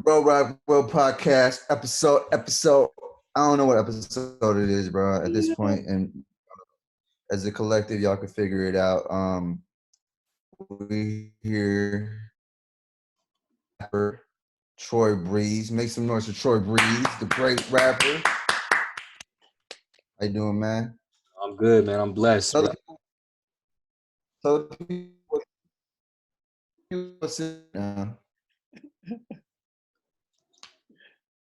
Rockwell podcast episode. I don't know what episode it is, bro. At this point, and as a collective, y'all can figure it out. We here, rapper Troy Breeze. Make some noise for Troy Breeze, the great rapper. How you doing, man? I'm good, man. I'm blessed, bro. So what's it now?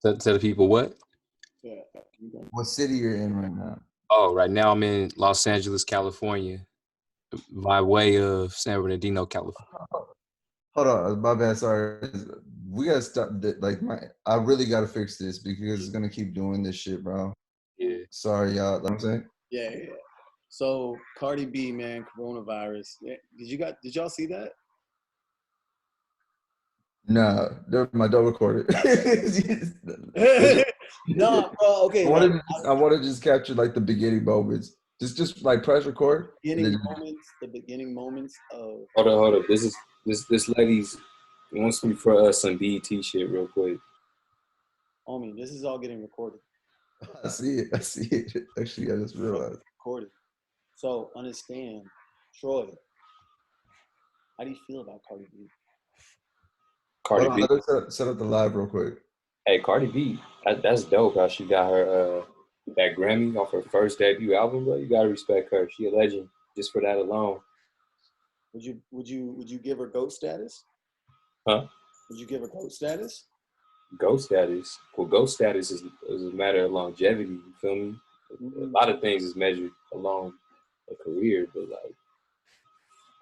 Tell the people what? What city you're in right now? Oh, right now I'm in Los Angeles, California, by way of San Bernardino, California. Hold on, my bad. Sorry, we gotta stop. I really gotta fix this because it's gonna keep doing this shit, bro. Yeah. Sorry, y'all. Know what I'm saying. Yeah. So Cardi B, man, coronavirus. Did y'all see that? Nah, my double recorded. No, bro. Okay. I want to just capture like the beginning moments. Just like press record. The beginning moments of. Hold up. This lady's wants me for some BET shit real quick. Homie, this is all getting recorded. I see it. Actually, I just realized. Recorded. So understand, Troy. How do you feel about Cardi B? Cardi B. Let's set up the live real quick. Hey, Cardi B, that's dope. How she got her that Grammy off her first debut album, bro. You gotta respect her. She a legend just for that alone. Would you give her GOAT status? Huh? Would you give her GOAT status? GOAT status. Well, GOAT status is a matter of longevity. You feel me? Mm-hmm. A lot of things is measured along a career, but like,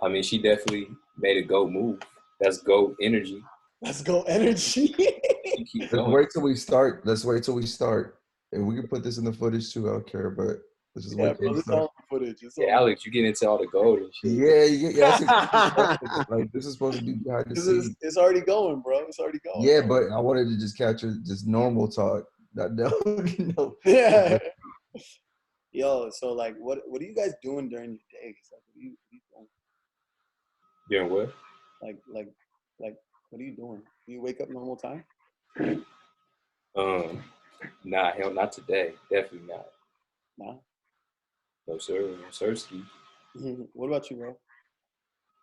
I mean, she definitely made a GOAT move. That's GOAT energy. Let's go energy. Let's wait till we start. And we can put this in the footage too. I don't care, but let's just wait till we start. Footage. Yeah, Alex, you get into all the gold and shit. Yeah. Like this is supposed to be behind the scenes. It's already going, bro. It's already going. Yeah, but I wanted to just capture just normal talk. No. Yeah. Yo, so like, what are you guys doing during your days? Like, what are you Doing doing? what? Like, what are you doing? Do you wake up normal time? Nah, hell, not today. Definitely not. Nah? No, sir. No, sirski. What about you, bro?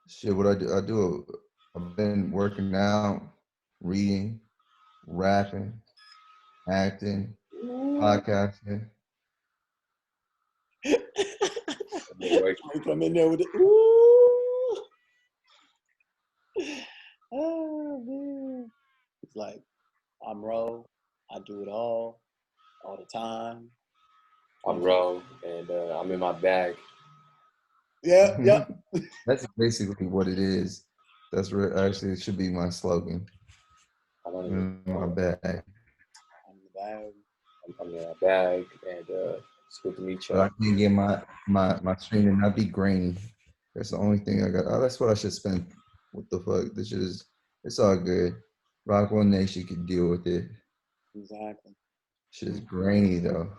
Shit, what I do, I've been working out, reading, rapping, acting, podcasting. Come in there with it. Ooh. Oh, man. It's like, I'm Ro. I do it all the time. I'm Ro, and I'm in my bag. Yeah. That's basically what it is. That's what actually it should be my slogan. I'm in my bag. I'm in my bag, and it's good to meet you. But I can't get my screen to not be grainy. That's the only thing I got. Oh, that's what I should spend. What the fuck? This shit is. It's all good. Rockwell Nation can deal with it. Exactly. Shit is grainy though.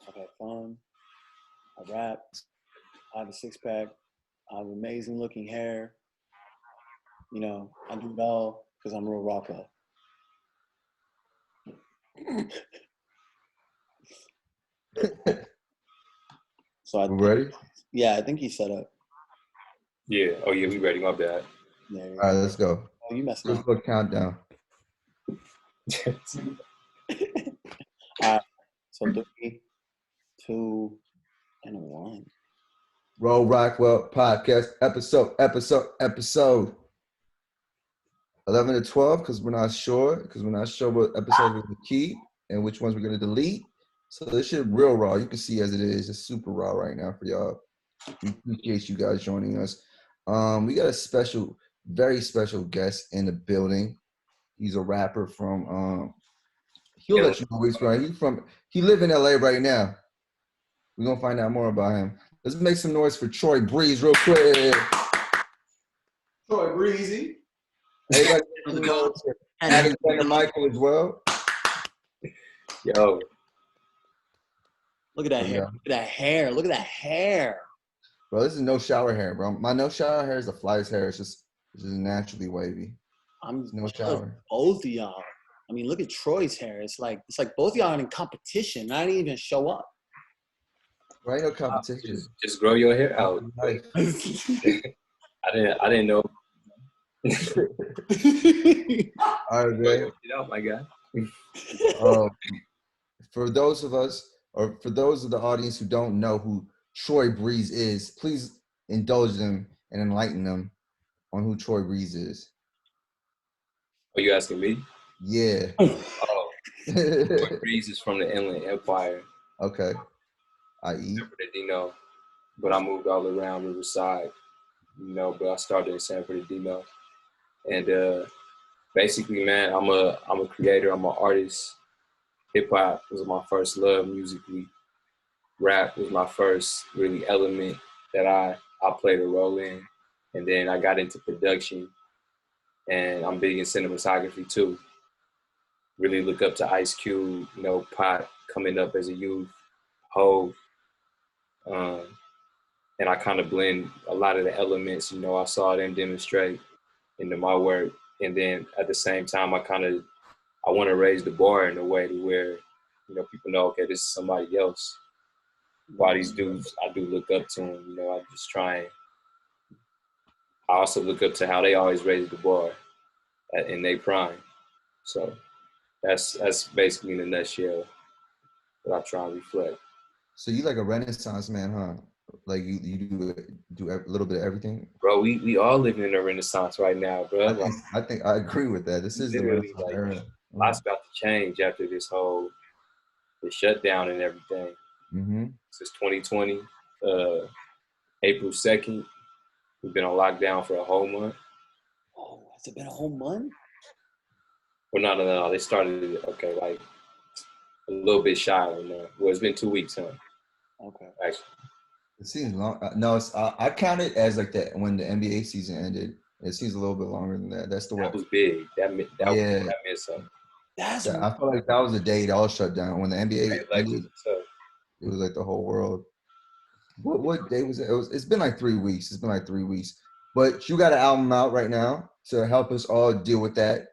I've had fun. I rap. I have a six-pack. I have amazing looking hair. You know, I do it all because I'm real Rockwell. So we ready? Yeah, I think he's set up. Yeah. Oh yeah, we ready. My bad. Yeah, all right, let's go. Oh, you messed up. Let's go countdown. All right. So 3, 2, and 1. Roll Rockwell podcast episode 11 to 12 because we're not sure what episodes we're gonna keep and which ones we're gonna delete. So this shit real raw. You can see as it is, it's super raw right now for y'all. We appreciate you guys joining us. We got a very special guest in the building. He's a rapper from he'll let you know where he's from. He live in LA right now. We're gonna find out more about him. Let's make some noise for Troy Breeze real quick. Troy Breezy. Everybody Alexander Michael as well. Yo. Look at that hair. Look at that hair. Look at that hair. Bro, this is no shower hair, bro. My no shower hair is the flyest hair. It's just naturally wavy. I'm No jealous of shower. both of y'all. I mean, look at Troy's hair. It's like both of y'all are in competition. I didn't even show up. Right, no competition. Just grow your hair out. Life. I didn't know. All right, Grow man. your shit out, my guy. For those of us, or for those of the audience who don't know who Troi Breeze is, please indulge them and enlighten them on who Troi Breeze is. Are you asking me? Yeah. Oh, Troi Breeze is from the Inland Empire. Okay. I.e. San Bernardino, but I moved all around Riverside, but I started in San Bernardino. And basically, man, I'm a creator, I'm an artist. Hip hop was my first love musically. Rap was my first really element that I played a role in. And then I got into production, and I'm big in cinematography too. Really look up to Ice Cube, Pop coming up as a youth, Hove. And I kind of blend a lot of the elements, I saw them demonstrate into my work. And then at the same time, I want to raise the bar in a way to where, people know, okay, this is somebody else. While these dudes, I do look up to them, I just try and, I also look up to how they always raise the bar in their prime. So that's basically in a nutshell what I try and reflect. So you like a Renaissance man, huh? Like you do a little bit of everything. Bro, we all living in a renaissance right now, bro. I think I agree with that. This is the Renaissance era. Lots about to change after this whole the shutdown and everything. Mm-hmm. Since 2020, April 2nd, we've been on lockdown for a whole month. Oh, has it been a whole month? Well, no. They started like a little bit shy of a month. Well, it's been 2 weeks, huh? Okay. Actually. It seems long. No, it's I count it as like that when the NBA season ended. It seems a little bit longer than that. That's the way. That was big. That meant something. I feel like that was the day it all shut down when the NBA ended. It was like the whole world. What day was it? It's been like 3 weeks. It's been like 3 weeks. But you got an album out right now to help us all deal with that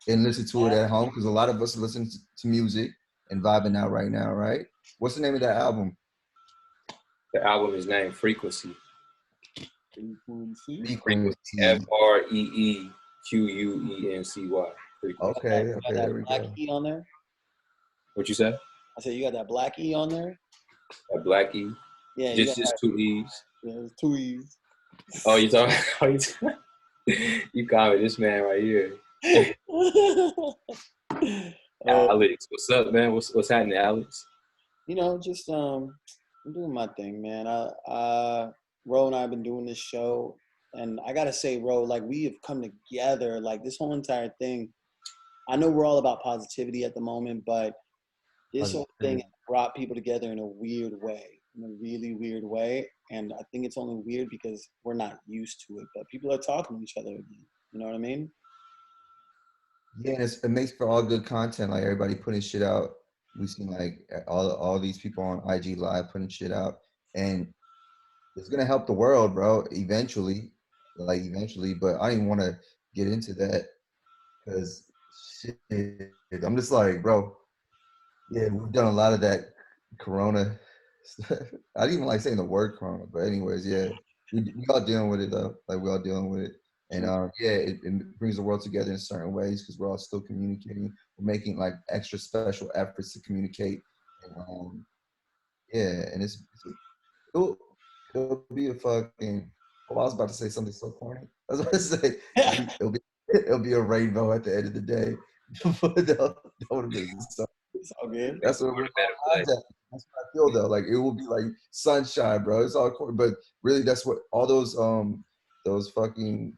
and listen to it at home because a lot of us are listening to music and vibing out right now, right? What's the name of that album? The album is named Frequency. Frequency. FREEQUENCY. Okay, there we black go. E on there? What you said? I said you got that black E on there? That black E? Yeah. Just 2 E's. Yeah, there's 2 E's. Oh, you talking? You call me this man right here. Alex, what's up, man? What's happening, Alex? Just I'm doing my thing, man. Ro and I have been doing this show, and I gotta say, Ro, like we have come together, like this whole entire thing. I know we're all about positivity at the moment, but this whole thing brought people together in a weird way, in a really weird way. And I think it's only weird because we're not used to it, but people are talking to each other again. You know what I mean? Yeah, and it makes for all good content. Like everybody putting shit out. We've seen like all these people on IG Live putting shit out, and it's gonna help the world, bro. Eventually. But I didn't want to get into that because shit. I'm just like, bro. Yeah, we've done a lot of that Corona stuff. I didn't even like saying the word Corona, but anyways, yeah, we all dealing with it though. Like we all dealing with it, and yeah, it brings the world together in certain ways because we're all still communicating. We're making like extra special efforts to communicate, and yeah, and it'll be a fucking. Oh, I was about to say something so corny. I was about to say it'll be a rainbow at the end of the day. that would have been so. It's all good. That's what I feel though. Like it will be like sunshine, bro. It's all cool, but really, that's what all those fucking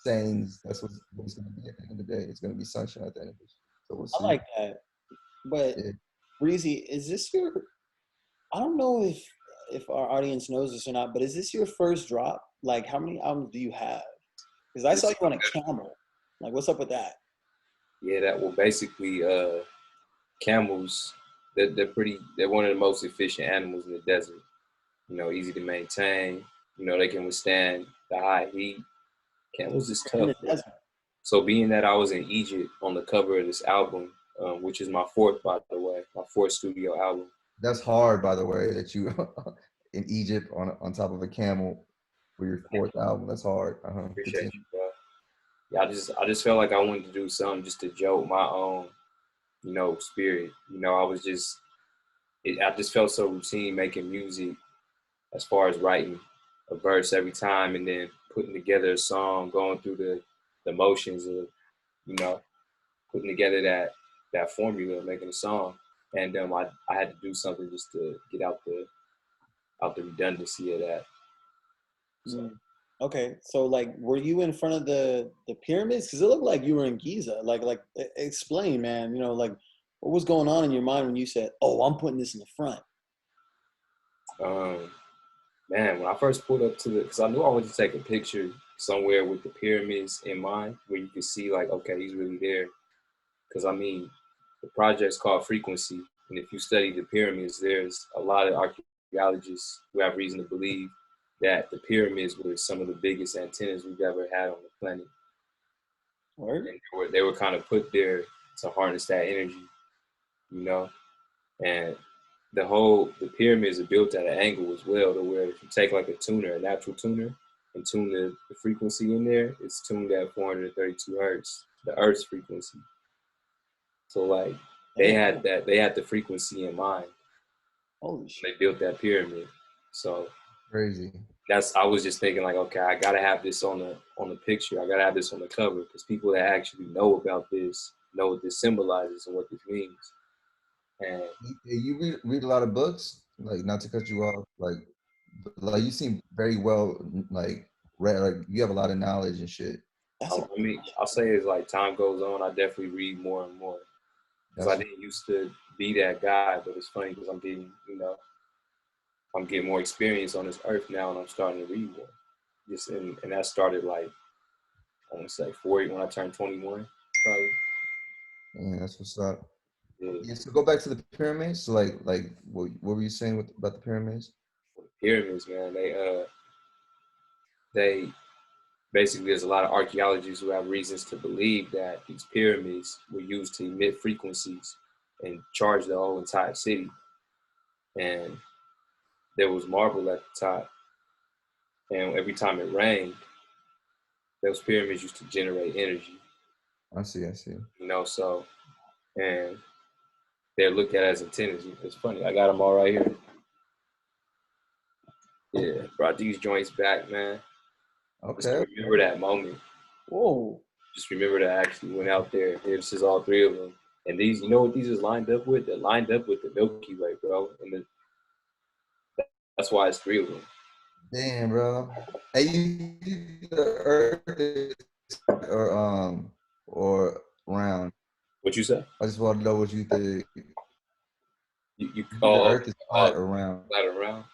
sayings. That's what it's gonna be at the end of the day. It's gonna be sunshine at the end of it. So we'll see. I like that. But Breezy, is this your? I don't know if our audience knows this or not, but is this your first drop? Like, how many albums do you have? Because I saw you on a camel. Like, what's up with that? Yeah, that will basically camels. They're one of the most efficient animals in the desert. Easy to maintain. They can withstand the high heat. Camels is tough. So being that I was in Egypt on the cover of this album, which is my fourth, by the way, my fourth studio album. That's hard, by the way, that you in Egypt on top of a camel for your fourth album. That's hard. Appreciate you, bro. Yeah, I just felt like I wanted to do something just to jolt my own, spirit. I just felt so routine making music as far as writing a verse every time and then putting together a song, going through the motions of, putting together that formula, making a song. And I had to do something just to get out the redundancy of that. So. Okay, so like, were you in front of the pyramids? Because it looked like you were in Giza. Explain, man. Like, what was going on in your mind when you said, "Oh, I'm putting this in the front"? Man, when I first pulled up because I knew I wanted to take a picture somewhere with the pyramids in mind, where you could see like, okay, he's really there. Because I mean, the project's called Frequency, and if you study the pyramids, there's a lot of archaeologists who have reason to believe that the pyramids were some of the biggest antennas we've ever had on the planet. Word? And they were kind of put there to harness that energy, and the pyramids are built at an angle as well, to where if you take like a natural tuner, and tune the frequency in there, it's tuned at 432 hertz, the Earth's frequency. So like they had the frequency in mind. Holy shit. They built that pyramid. So Crazy. I was just thinking like, okay, I gotta have this on the picture. I gotta have this on the cover, because people that actually know about this know what this symbolizes and what this means. And you read a lot of books, like, not to cut you off, like you seem very well, like, read, like you have a lot of knowledge and shit. I'll say as like time goes on, I definitely read more and more. Because I didn't used to be that guy, but it's funny because I'm getting more experience on this earth now, and I'm starting to read more. And that started like, I want to say 40 when I turned 21, probably. Yeah, that's what's up. Yeah. So go back to the pyramids. So like what were you saying about the pyramids? Pyramids, man. They basically, there's a lot of archaeologists who have reasons to believe that these pyramids were used to emit frequencies and charge the whole entire city. And there was marble at the top. And every time it rained, those pyramids used to generate energy. I see. So, and they're looked at as antennas. It's funny. I got them all right here. Yeah, brought these joints back, man. Okay. Just remember that moment. Whoa. Just remember that I actually went out there. This is all three of them. And these, you know what these is lined up with? They're lined up with the Milky Way, bro. And that's why it's three of them. Damn, bro. Hey, you the Earth or round? What you say? I just want to know what you think. You call the Earth is flat or round? Flat or round?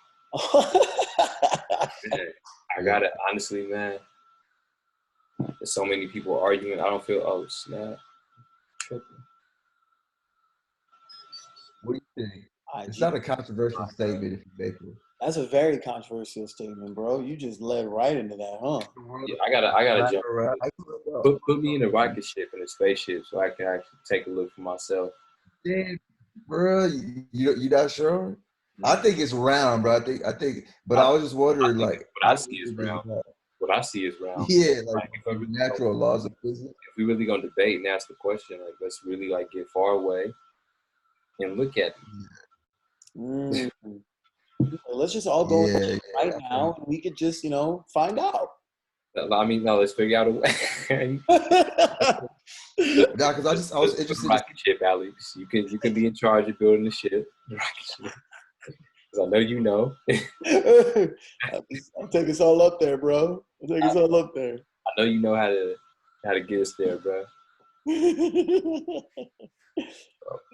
Man, I got it. Honestly, man. There's so many people arguing. I don't feel, oh, snap. Tripping. What do you think? It's not a controversial statement if you make it. That's a very controversial statement, bro. You just led right into that, huh? Yeah, I gotta jump. Put me in a rocket ship and a spaceship so I can actually take a look for myself. Damn, bro, you not sure? I think it's round, bro. I think, but I was just wondering, like, what I see is round. What I see is round. Yeah, like natural laws of physics. If we really gonna debate and ask the question, like, let's really like get far away and look at it. Let's just all go right now, and we could just, find out. I mean, no, let's figure out a way. Yeah, because I was interested. Rocket ship, Alex. You can be in charge of building the ship. Because I know you know. I'll take us all up there, bro. I'll take us all up there. I know you know how to get us there, bro.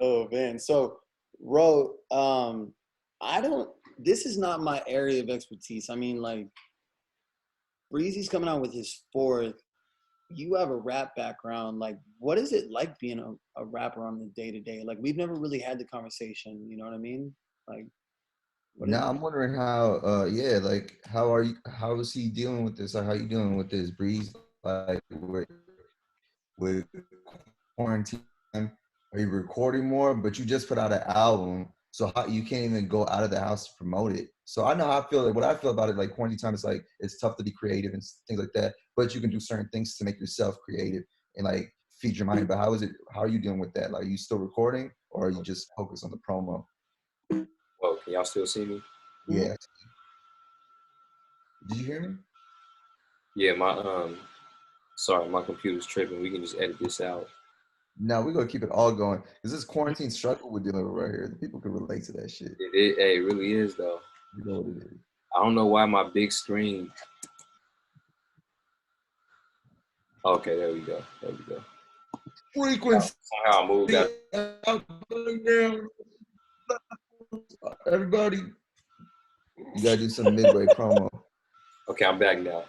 Oh man. So, Ro, this is not my area of expertise. I mean, like, Breezy's coming out with his fourth. You have a rap background. Like, what is it like being a rapper on the day-to-day? Like, we've never really had the conversation, you know what I mean? Like, now I'm wondering how, like, how is he dealing with this? Or how are you dealing with this, Breeze? Like, with quarantine? Are you recording more? But you just put out an album, so how, you can't even go out of the house to promote it. So I know how I feel. Like, what I feel about it, like quarantine time, is like it's tough to be creative and things like that. But you can do certain things to make yourself creative and like feed your mind. But how is it? How are you dealing with that? Like, are you still recording, or are you just focused on the promo? Well, can y'all still see me? Yeah. Did you hear me? Yeah, sorry, my computer's tripping. We can just edit this out. No, we're gonna keep it all going because this quarantine struggle we're dealing with right here. The people can relate to that shit. It really is though. You know what it is. I don't know why my big screen. Okay, there we go. There we go. Frequency. Somehow I moved that. Everybody, you gotta do some midway promo. Okay, I'm back now.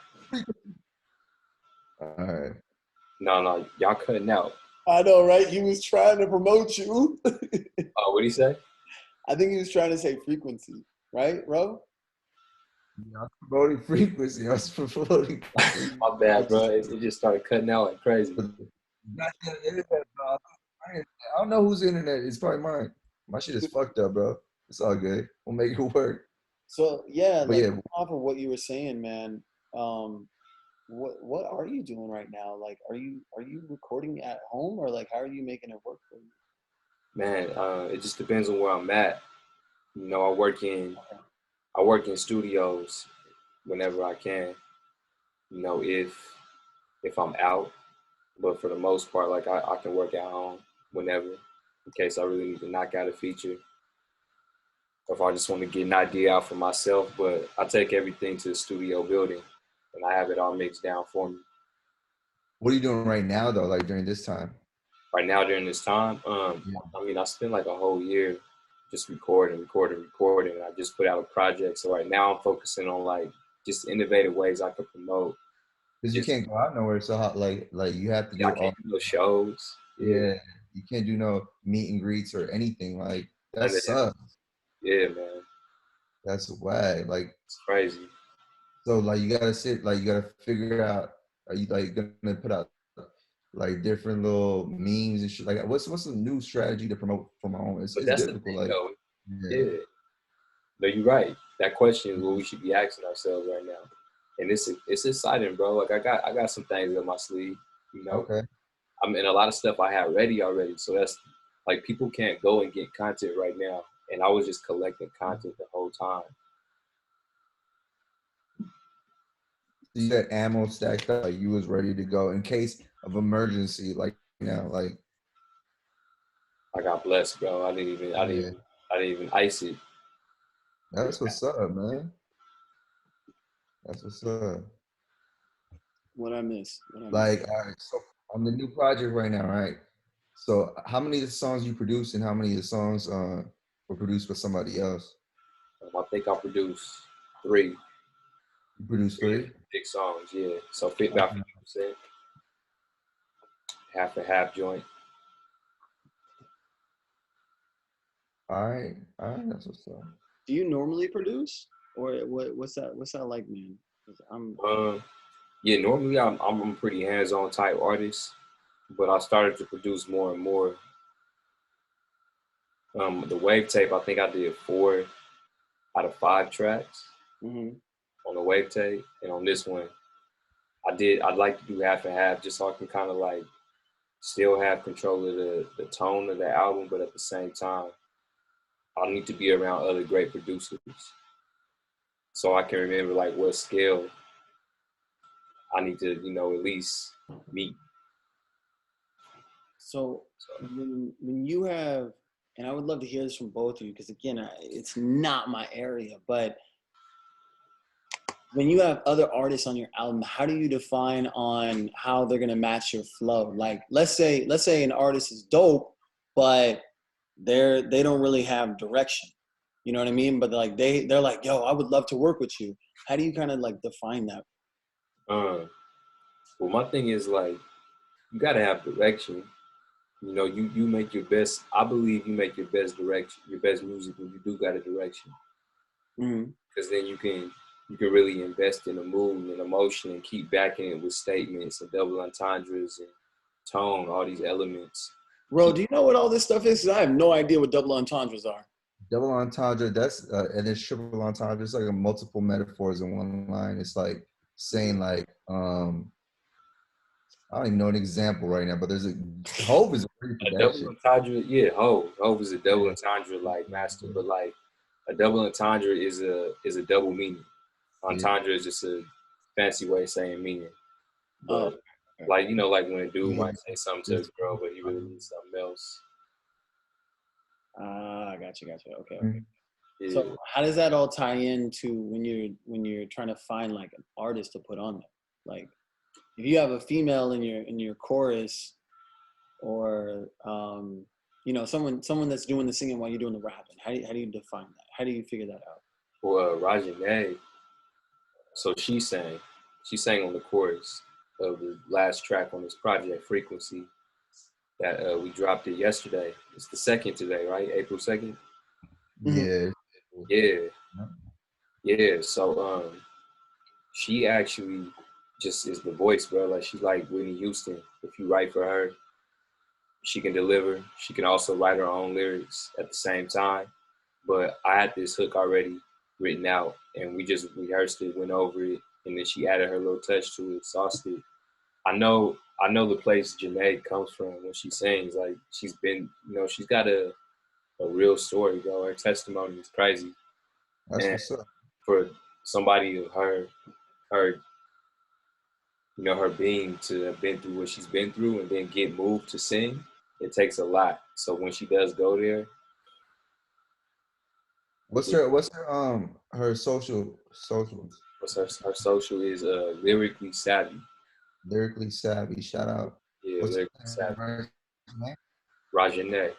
All right. No, y'all cutting out. I know, right? He was trying to promote you. Oh, what'd he say? I think he was trying to say frequency, right, bro? I was promoting frequency. I was promoting. My bad, bro. It just started cutting out like crazy. I don't know whose internet. It's probably mine. My shit is fucked up, bro. It's all good. We'll make it work. So yeah, But like yeah, off of what you were saying, man. What are you doing right now? Like, are you recording at home, or like how are you making it work for you? Man, it just depends on where I'm at. You know, I work in studios whenever I can. You know, if I'm out, but for the most part, like I can work at home whenever, in case I really need to knock out a feature, or if I just want to get an idea out for myself. But I take everything to the studio building, and I have it all mixed down for me. what are you doing right now though? Like during this time? Right now, during this time, I mean, I spent like a whole year just recording. And I just put out a project. So right now, I'm focusing on like just innovative ways I could promote. Because you can't go out nowhere. So how, like you have to I do can't all. do no shows. Yeah, you can't do no meet and greets or anything. Like that None of that. sucks. Yeah, man, That's whack. Like it's crazy. so, like you gotta sit. Like you gotta figure out. Are you like gonna put out like different little memes and shit? Like what's the new strategy to promote from home? But It's that's the difficult. thing, Like though. yeah. Yeah, no, you're right. That question is what we should be asking ourselves right now, and it's exciting, bro. Like I got some things up my sleeve. You know, Okay. I mean, a lot of stuff I have ready already. So that's like people can't go and get content right now, and I was just collecting content the whole time. So you got ammo stacked up. Like you was ready to go in case of emergency. Like like I got blessed, bro. I didn't even ice it. that's what's up, man. That's what's up. What I miss? Like, all right, so on the new project right now, right? So how many of the songs you produce and how many of the songs were produced by somebody else? I think I produced three You produced three? big songs, yeah. So fit about 50%, half and half joint. All right, that's what's up. Do you normally produce, or what's that? What's that like, man? 'Cause Yeah, normally I'm a pretty hands-on type artist, but I started to produce more and more. The wave tape, I think I did 4 out of 5 tracks on the wave tape, and on this one, I'd like to do half and half just so I can kind of like still have control of the tone of the album, but at the same time, I need to be around other great producers so I can remember like what scale I need to, you know, at least meet. So when you have, and I would love to hear this from both of you, because again, it's not my area, but when you have other artists on your album, how do you define on how they're gonna match your flow? Like, let's say an artist is dope, but they don't really have direction. You know what I mean? But like they're like, yo, I would love to work with you. How do you kind of like define that? Well, my thing is like, you gotta have direction. You know, you make your best. I believe you make your best direction, your best music when you do got a direction. Because then you can really invest in the mood and emotion and keep backing it with statements and double entendres and tone, all these elements. Bro, do you know what all this stuff is? 'Cause I have no idea what double entendres are. Double entendre, that's and then triple entendre. It's like a multiple metaphors in one line. It's like saying like I don't even know an example right now, but there's a Hove is really for A that double shit. entendre, yeah, Hove is a double entendre like master, but like a double entendre is a double meaning. Entendre is just a fancy way of saying meaning. But like like when a dude might say something to a girl, but he really means something else. I got you. Okay. Mhm. Yeah. So how does that all tie into when you're trying to find like an artist to put on there? Like if you have a female in your chorus, or someone that's doing the singing while you're doing the rapping, how do you define that? How do you figure that out? Well, Rajane, so she sang on the chorus of the last track on this project, Frequency, that we dropped it yesterday. It's the 2nd today, right? April 2nd. Yeah. Yeah. So she actually just is the voice, bro. Like she's like Whitney Houston. If you write for her, she can deliver. She can also write her own lyrics at the same time. But I had this hook already written out, and we just rehearsed it, went over it, and then she added her little touch to it, sauced it. I know the place Janae comes from when she sings. Like she's been, she's got a real story, bro. Her testimony is crazy. That's And what's up. for somebody of her her being to have been through what she's been through and then get moved to sing, it takes a lot. So when she does go there, What's her socials? what's her social is lyrically savvy. Lyrically savvy. Shout out. Yeah, What's lyrically savvy. her name? Rajane.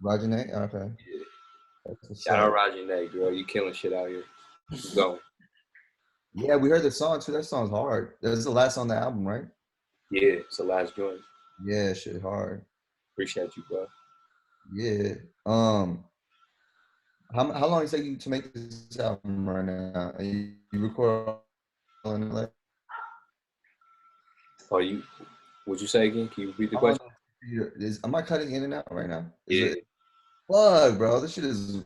Rajane? Okay. Yeah. That's what's Shout out up. Rajane, girl. You killing shit out here. Keep going. Yeah, we heard the song too. That song's hard. That's the last on the album, right? Yeah, it's the last joint. Yeah, shit hard. Appreciate you, bro. Yeah. How long it take you to make this album right now? You record all in LA? Oh, would you say again? Can you repeat the How long question? am I cutting in and out right now? Is Yeah. it fuck, bro? This shit is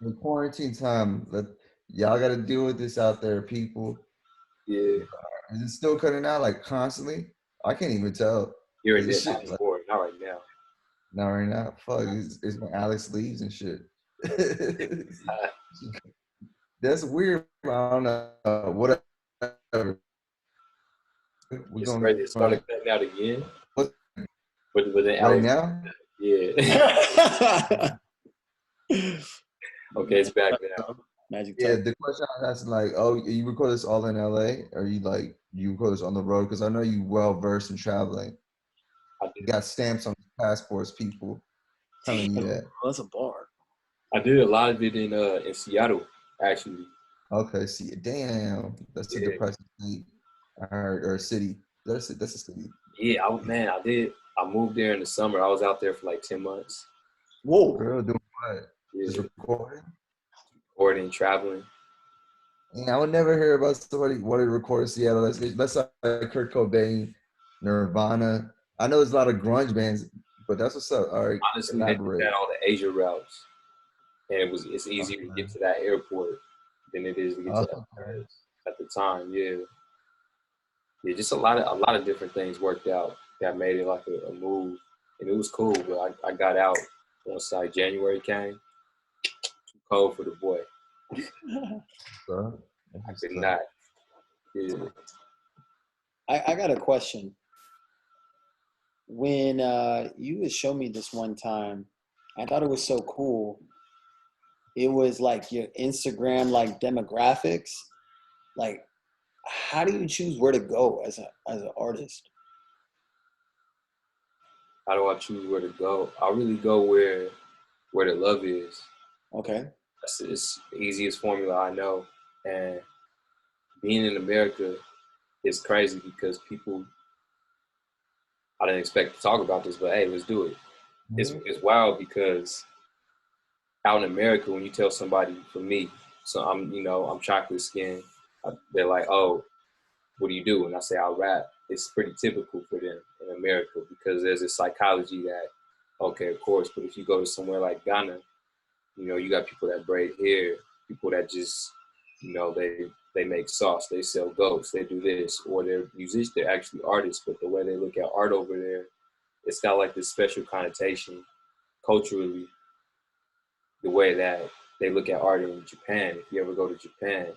in quarantine time. Y'all got to deal with this out there, people. Yeah. Is it still cutting out like constantly? I can't even tell. Here and This there, shit, like, not right now. not right now. Fuck, it's when Alex leaves and shit. That's weird. I don't know. Whatever. We're It's gonna crazy. It started cutting out again. what, But then right Alex, now. yeah. Okay, it's back now. Magic Yeah, touch. the question I was asking, like, oh, you record this all in LA, or you record this on the road? Because I know you well versed in traveling. You got stamps on passports, people telling you that. That's a bar. I did a lot of it in Seattle, actually. Okay, see, damn, that's a depressing state. I heard, or a city. That's a city. Yeah, I did. I moved there in the summer. I was out there for like 10 months. Whoa. Girl, doing what? Yeah. Just recording. Recording, traveling. And I would never hear about somebody wanting to record in Seattle. That's like Kurt Cobain, Nirvana. I know there's a lot of grunge bands, but that's what's up. All right, Honestly, they had all the Asia routes, and it's easier to get to that airport than it is to get to at the time. Yeah, just a lot of different things worked out that made it like a move, and it was cool. But I got out once like January came. Too cold for the boy. I could not. Yeah. I got a question. When you would show me this one time, I thought it was so cool. It was like your Instagram like demographics. Like, how do you choose where to go as an artist? How do I choose where to go? I really go where the love is. Okay. It's the easiest formula I know. And being in America is crazy because people, I didn't expect to talk about this, but hey, let's do it. Mm-hmm. It's wild because out in America, when you tell somebody, for me, so I'm chocolate skin, they're like, oh, what do you do? And I say, I rap. it's pretty typical for them in America because there's a psychology that, okay, of course, but if you go to somewhere like Ghana, you got people that braid hair, people that just, they make sauce, they sell goats, they do this, or they're musicians, they're actually artists, but the way they look at art over there, it's got like this special connotation culturally, the way that they look at art in Japan. If you ever go to Japan,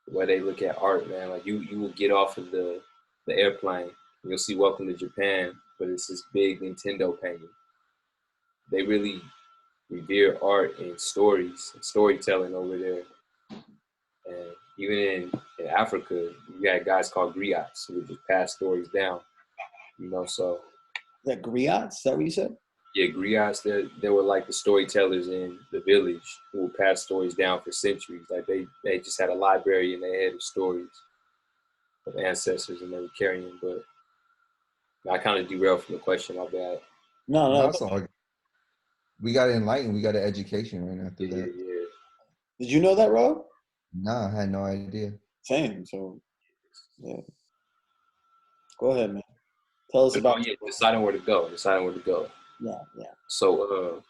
the way they look at art, man, like you will get off of the airplane, and you'll see Welcome to Japan, but it's this big Nintendo painting. They really revere art and stories and storytelling over there. And even in Africa, you got guys called griots who would just pass stories down, so. Is that griots? Is that what you said? Yeah, griots, they were like the storytellers in the village who would pass stories down for centuries. Like they just had a library in their head of stories of ancestors and they were carrying. But I kind of derailed from the question, my bad. No. That's all. We got enlightened. We got an education right now through that. Yeah. Did you know that, Rob? Nah, I had no idea. Same. So, yeah. Go ahead, man. Tell us about. Deciding where to go. Yeah. So,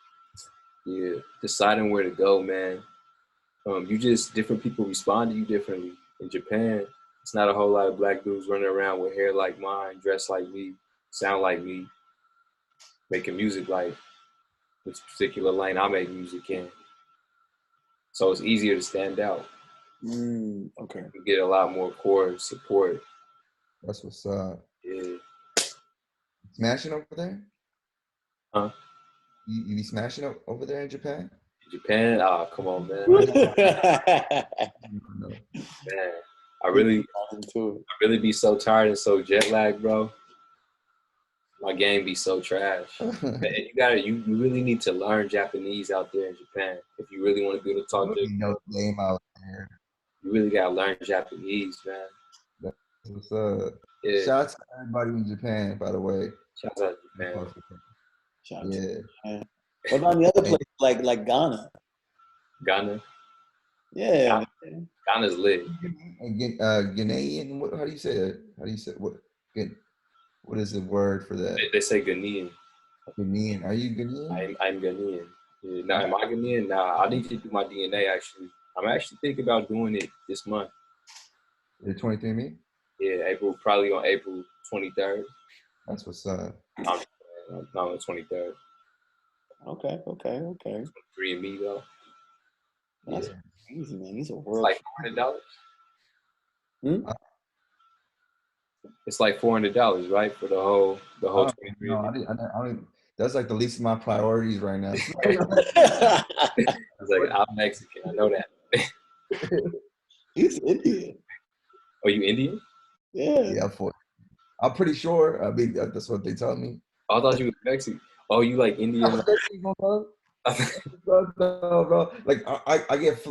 deciding where to go, man. Different people respond to you differently. In Japan, it's not a whole lot of black dudes running around with hair like mine, dressed like me, sound like me, making music like this particular lane I make music in. So it's easier to stand out. Okay. You get a lot more core support. That's what's up. Yeah. Smashing over there? Huh? You be smashing up over there in Japan? Japan? Oh, come on, man. No. Man, I really be so tired and so jet lagged, bro. My game be so trash. Man, you really need to learn Japanese out there in Japan if you really want to be able to talk to. No game out there. You really gotta learn Japanese, man. That's what's up. Yeah. Shout out to everybody in Japan, by the way. Shout out to Japan. Shout out Yeah. to Japan. What about the other place like Ghana? Ghana? Yeah. Ghana's lit. Ghanaian, how do you say it? How do you say what is the word for that? They say Ghanaian. Ghanaian. Are you Ghanaian? I'm Ghanaian. Yeah, now, am I Ghanaian? Nah, I need to do my DNA, actually. I'm actually thinking about doing it this month. The 23andMe? Yeah, probably on April 23rd. That's what's up. Not on the 23rd. Okay. 23andMe, though. That's crazy, man. These are world. It's like $400. It's like $400, right, for the whole 23andMe. No, I don't. That's like the least of my priorities right now. I was like, I'm Mexican. I know that. He's Indian. Oh, you Indian? Yeah. I'm pretty sure. I mean, that's what they tell me. Oh, I thought you were Mexican. Oh, you like Indian? No, bro. Like I get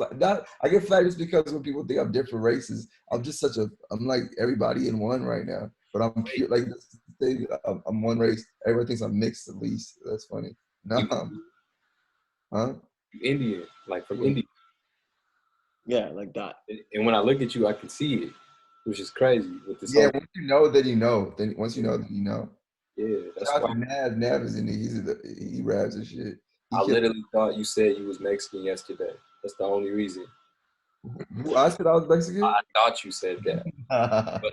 I get flagged just because when people think I'm different races, I'm just I'm like everybody in one right now. But I'm pure, like this thing. I'm one race. Everybody thinks I'm mixed at least. That's funny. No, huh? You Indian, like from India. Yeah, like that. And when I look at you, I can see it, which is crazy. With this once you know, then you know. Then once you know, then you know. Yeah, that's why. Nav is in there. He raps and shit. I literally thought you said you was Mexican yesterday. That's the only reason. I said I was Mexican? I thought you said that. But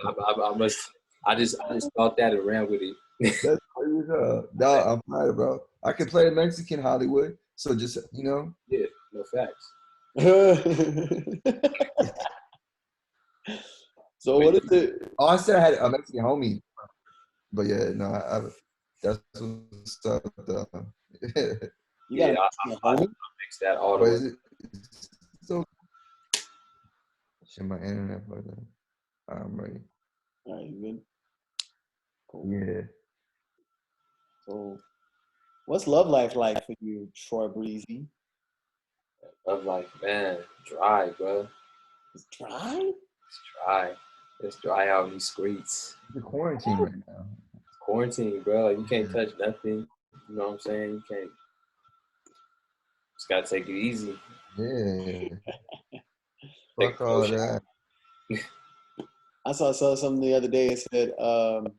I just thought that and ran with it. That's crazy. No, I'm fine, bro. I can play in Mexican Hollywood. So just, Yeah, no facts. So what is it? Oh, I said I had a Mexican homie. But yeah, no, that's what's up, though. I mix that all the way. So, shit, my internet, but I'm ready. All right, you good? Cool. Yeah. So, what's love life like for you, Troi Breezy? Love life, man, dry, bro. It's dry? It's dry. It's dry out in these streets. It's quarantine right now. Quarantine, bro. Like, you can't touch nothing. You know what I'm saying? You can't. Just gotta take it easy. Yeah. Fuck all that. I saw something the other day. It said, God,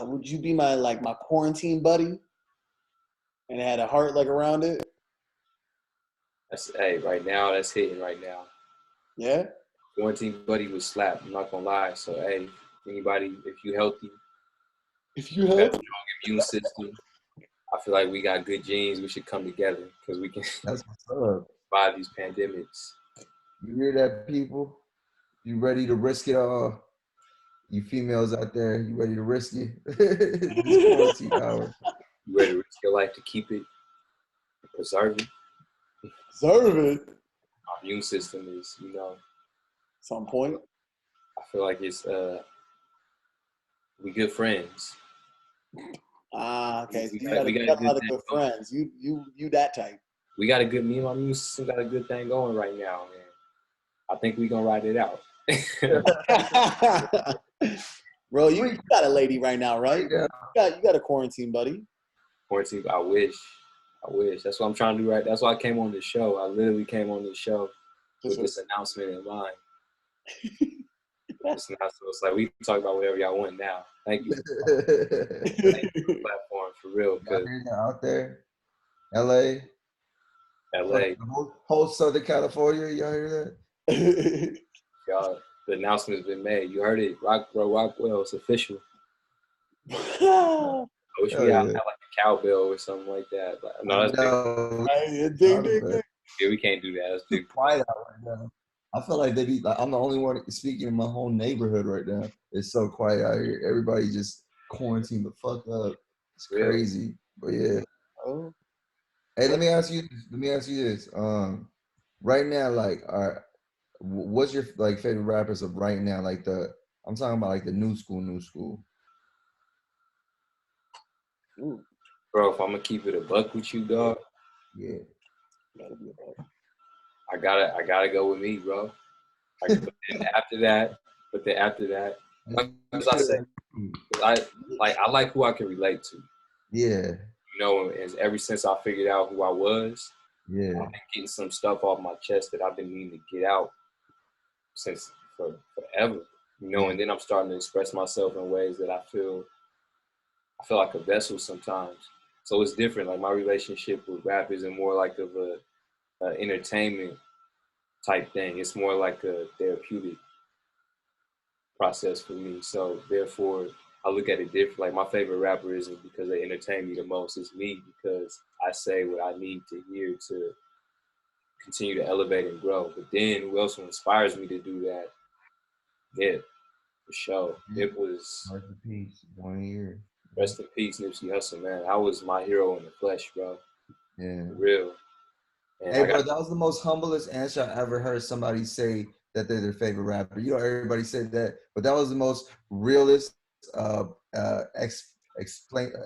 would you be my quarantine buddy? And it had a heart like around it. Hey, right now, that's hitting right now. Yeah. Quarantine buddy was slapped. I'm not gonna lie. So hey, anybody, if you healthy, If you got a help. strong immune system, I feel like we got good genes. We should come together because we can That's what's up. survive these pandemics. You hear that, people? You ready to risk it all? You females out there, you ready to risk it? This quarantine hour. You ready to risk your life to keep it and preserve it? Deserve it. Our immune system is, Some point. I feel like it's we good friends. Okay. So We you got- we got got a a lot good of good thing going. friends. You that type. We got a good me and my immune system got a good thing going right now, man. I think we gonna ride it out. Bro, you got a lady right now, right? Yeah. You got a quarantine buddy. Quarantine, I wish. That's what I'm trying to do right. That's why I came on this show. I literally came on this show with this announcement in mind. It's like we can talk about whatever y'all want now. Thank you for the platform for real. Y'all hear that out there? LA, LA, the whole Southern California, y'all hear that? y'all, the announcement's been made. You heard it. Rockwell, it's official. I wish we had like a cowbell or something like that. But no, that's Ding, ding, ding. Yeah, we can't do that. That's too quiet out right now. I feel like they be like I'm the only one speaking in my whole neighborhood right now. It's so quiet out here. Everybody just quarantined the fuck up. It's crazy. But yeah. Oh. Hey, let me ask you this. Right now, like, what's your like favorite rappers of right now? Like I'm talking about like the new school. Ooh. Bro, if I'm gonna keep it a buck with you, dog. Yeah. Gotta be a buck. I gotta go with me, bro. But then after that, like I said, I like who I can relate to. Yeah. And ever since I figured out who I was, yeah, I've been getting some stuff off my chest that I've been needing to get out since forever. And then I'm starting to express myself in ways that I feel like a vessel sometimes. So it's different. Like my relationship with rap isn't more like of a entertainment type thing. It's more like a therapeutic process for me. So therefore, I look at it different. Like my favorite rapper isn't because they entertain me the most. It's me because I say what I need to hear to continue to elevate and grow. But then who else inspires me to do that? Yeah, for sure. It was Rest in peace. 1 year. Rest in peace, Nipsey Hussle, man. I was my hero in the flesh, bro. Yeah. For real. And hey, bro, that was the most humblest answer I ever heard somebody say that they're their favorite rapper. Everybody said that, but that was the most realist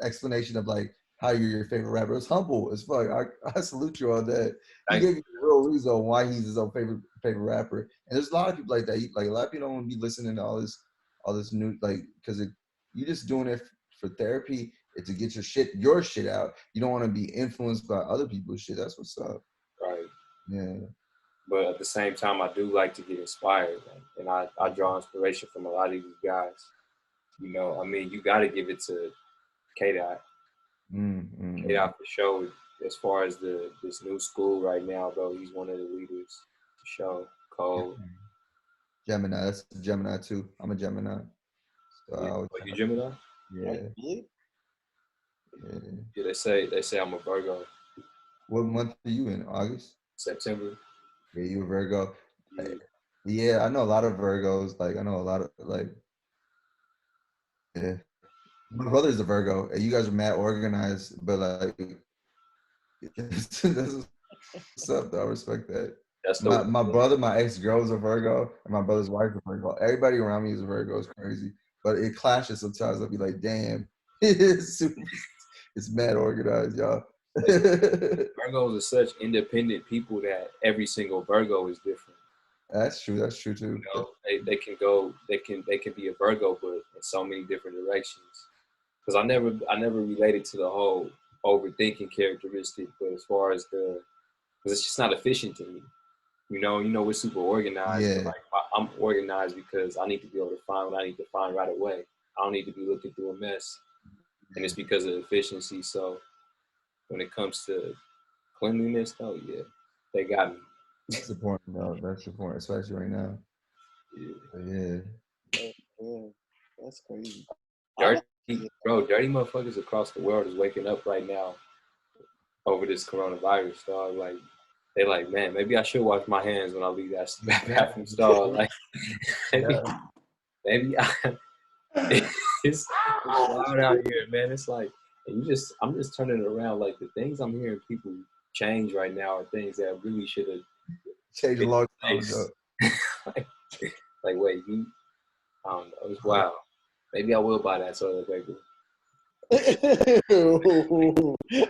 explanation of like how you're your favorite rapper. It's humble as fuck. I salute you on that. He gave you the real reason why he's his own favorite rapper. And there's a lot of people like that. Like a lot of people don't want to be listening to all this new because you're just doing it for therapy. To get your shit out. You don't want to be influenced by other people's shit. That's what's up. Right. Yeah. But at the same time, I do like to get inspired, and I draw inspiration from a lot of these guys. You got to give it to K-Dot. K-Dot for sure. As far as this new school right now, bro, he's one of the leaders for sure. Cole. Gemini. That's Gemini too. I'm a Gemini. So you Gemini? Yeah. Yeah. They say I'm a Virgo. What month are you in? August? September. Yeah, you a Virgo. Yeah, I know a lot of Virgos. Like I know a lot of yeah. My brother's a Virgo, and you guys are mad organized, but like that's what's up. Though. I respect that. That's my brother, my ex-girl is a Virgo, and my brother's wife is a Virgo. Everybody around me is a Virgo. It's crazy, but it clashes sometimes. I'll be like, damn, it's mad organized, y'all. Virgos are such independent people that every single Virgo is different. That's true too. They can be a Virgo, but in so many different directions. Because I never related to the whole overthinking characteristic, but as far as because it's just not efficient to me. we're super organized. Yeah. But like I'm organized because I need to be able to find what I need to find right away. I don't need to be looking through a mess, and it's because of efficiency. So when it comes to cleanliness, though, yeah, they got me. That's important, though. That's important, especially right now. Yeah. Yeah. Yeah, that's crazy. Dirty, dirty motherfuckers across the world is waking up right now over this coronavirus, dog. Like, they like, man, maybe I should wash my hands when I leave that bathroom stall. Like, maybe it's wild out here, man. It's like, and I'm just turning it around. Like, the things I'm hearing people change right now are things that really should have Changed a long time ago. like, wait, I don't know. It's wild. Maybe I will buy that toilet paper.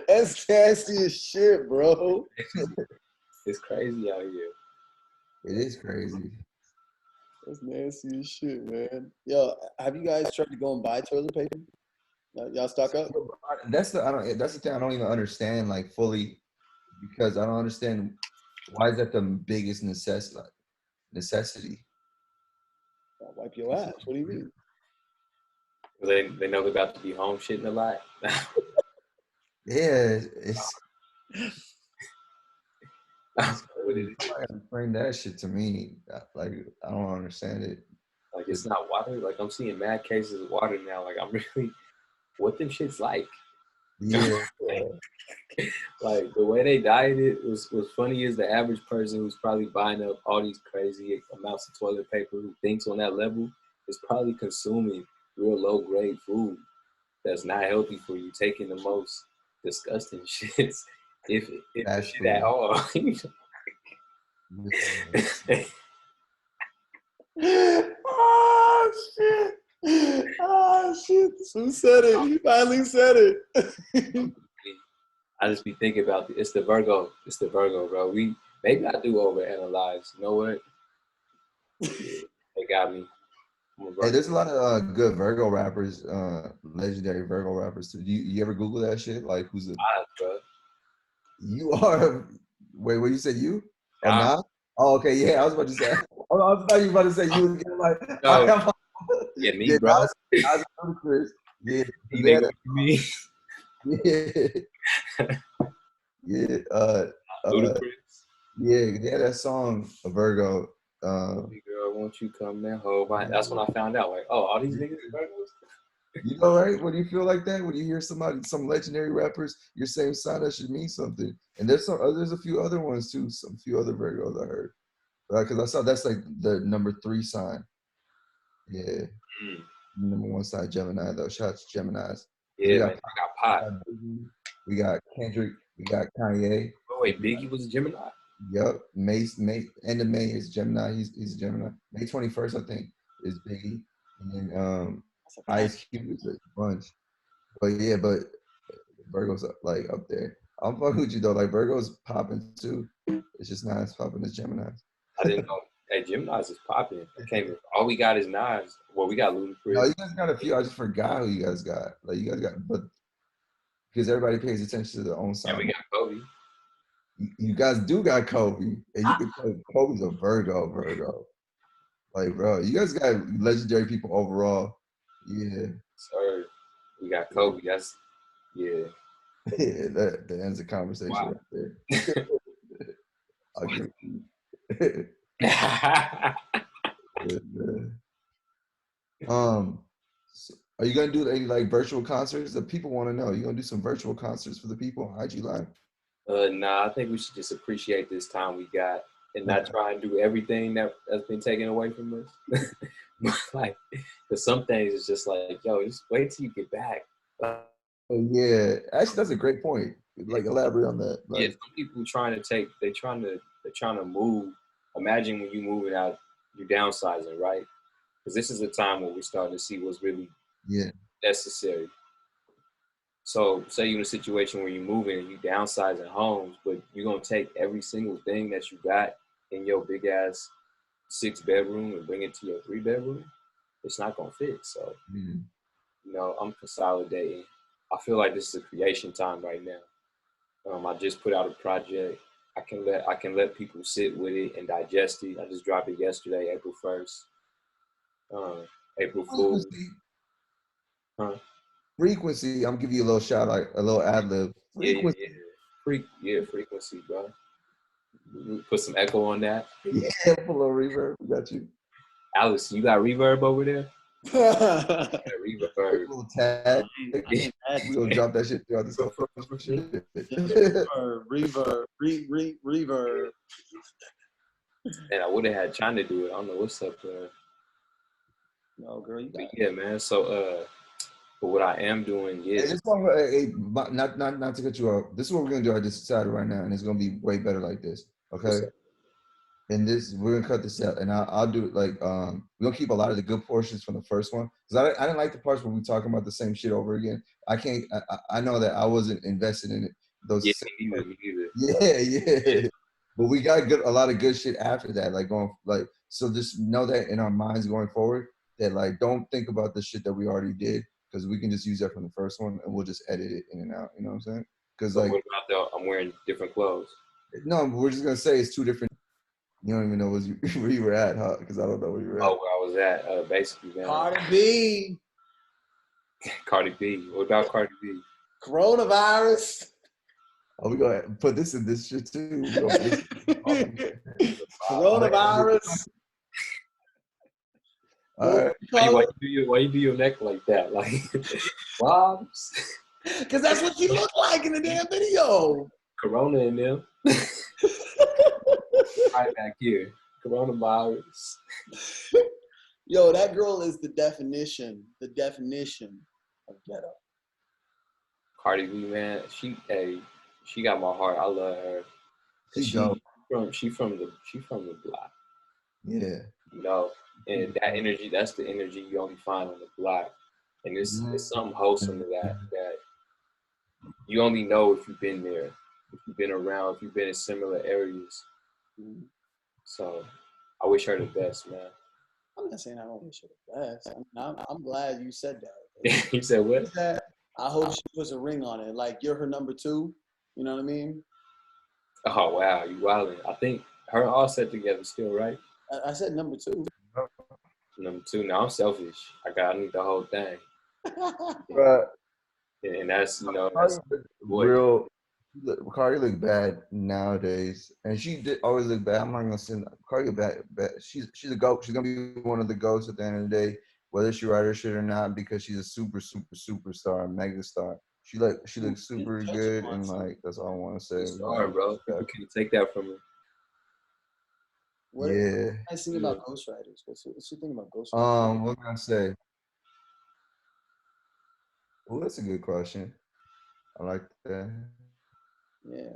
That's nasty as shit, bro. It's crazy out here. It is crazy. That's nasty as shit, man. Yo, have you guys tried to go and buy toilet paper? Y'all stock up? That's the thing I don't even understand like fully, because I don't understand why is that the biggest necessity. I'll wipe your ass. What do you mean? They know they're about to be home shitting a lot. Yeah, it's explain that shit to me. Like, I don't understand it. Like, it's not water. Like, I'm seeing mad cases of water now. Like, I'm really, what them shit's like? Yeah. Like, the way they dyed it was funny is the average person who's probably buying up all these crazy amounts of toilet paper who thinks on that level is probably consuming real low grade food that's not healthy for you, taking the most disgusting shits, if shit at all. Oh shit! Oh shit! Who said it? He finally said it. I just be thinking about it's the Virgo. It's the Virgo, bro. Maybe I do overanalyze. You know what? They got me. Hey, there's a lot of good Virgo rappers, legendary Virgo rappers too. You ever Google that shit? Like, who's the? Bro. You are. Wait, what you say? You? Oh, Nah. not? Oh, okay. Yeah, I was about to say. Oh, I thought you were about to say you again. Like, No. Yeah, me, bro. I was ludicrous. Yeah, me. Yeah. Yeah. Ludicrous. Yeah, that song, Virgo. Girl, won't you come and hold my? That's when I found out. Like, oh, all these niggas Virgos. You know, right? When you feel like that, when you hear some legendary rappers, your same sign, that should mean something. And there's a few other ones too. Some few other Virgos I heard, because I saw that's like the number 3 sign. Yeah, number 1 sign Gemini though. Shout out to Geminis. Yeah, man, I got Pot. We got Kendrick. We got Kanye. Oh wait, Biggie was a Gemini. Yep, May end of May is Gemini. He's a Gemini. May 21st, I think, is Biggie, and then Ice Cube is a bunch. But yeah, but Virgo's like up there. I'm fucking with you though. Like, Virgo's popping too. It's just not as popping as Gemini. I didn't know. Hey, Gemini's is popping. All we got is Nas. Well, we got Ludacris. No, you guys got a few. I just forgot who you guys got. Like, you guys got, but because everybody pays attention to their own sign. And we got Kobe. You guys do got Kobe, and you can tell Kobe's a Virgo. Like, bro, you guys got legendary people overall. Yeah. Sir, we got Kobe. That's, yeah. Yeah, that ends the conversation right there. I agree. So are you gonna do any like virtual concerts? The people want to know. You gonna do some virtual concerts for the people on IG Live? Nah, I think we should just appreciate this time we got and not try and do everything that's been taken away from us. Like, because some things is just like, yo, just wait till you get back. Yeah, actually, that's a great point. Like, elaborate on that. Like, yeah, some people they're trying to move. Imagine when you moving out, you're downsizing, right? Because this is the time where we're starting to see what's really necessary. So say you're in a situation where you're moving and you downsizing homes, but you're gonna take every single thing that you got in your big ass 6-bedroom and bring it to your 3-bedroom. It's not gonna fit. So you know, I'm consolidating. I feel like this is a creation time right now. I just put out a project. I can let people sit with it and digest it. I just dropped it yesterday, April 1st. April Fool's. Huh? Frequency. I'm giving you a little shout out, a little ad lib. Frequency. Frequency, bro. Put some echo on that. Yeah, full of reverb. We got you. Alice, you got reverb over there? Reverb. Little tag. We gonna drop that shit throughout this whole shit. Reverb. And I would have had China do it. I don't know what's up there. No, girl, you got it. Yeah, man. So, but what I am doing is not to cut you off. This is what we're gonna do. I just decided right now, and it's gonna be way better like this. Okay. And this, we're gonna cut this out, and I'll do it like we're gonna keep a lot of the good portions from the first one, because I didn't like the parts where we talking about the same shit over again. I can't. I know that I wasn't invested in it. Those. Yeah, me either. Yeah. But we got a lot of good shit after that. So just know that in our minds going forward, that like don't think about the shit that we already did, because we can just use that from the first one and we'll just edit it in and out. You know what I'm saying? Because like, what about I'm wearing different clothes? No, we're just gonna say it's two different. You don't even know where you were at, huh? Because I don't know where you were at. Oh, where I was at, basically, man. Cardi B. Cardi B. What about Cardi B? Coronavirus. Oh, we gonna put this in this shit too. Coronavirus. All right. Why you do your neck like that? Like, Bobs? Because that's what you look like in the damn video. Corona in them. Right back here. Coronavirus. Yo, that girl is the definition of ghetto. Cardi B, man, she got my heart. I love her. She from the block. Yeah. You know, and that energy, that's the energy you only find on the block. And it's something wholesome to that you only know if you've been there, if you've been around, if you've been in similar areas. So I wish her the best, man. I'm not saying I don't wish her the best. I'm glad you said that. You said what? I hope she puts a ring on it. Like, you're her number 2. You know what I mean? Oh, wow. You wildin'. I think her all set together still, right? I said number 2. Number 2. Now I'm selfish. I need the whole thing. Right. And that's, you know, real. Cardi look bad nowadays, and she did always look bad. I'm not gonna say Cardi bad. She's a goat. She's gonna be one of the goats at the end of the day, whether she write her shit or not, because she's a superstar, mega star. She looks super good, and like that's all I want to say. Star, bro. People can't take that from her. What do I think about ghostwriters? What's you think about ghostwriters? What can I say? Well, that's a good question. I like that. Yeah,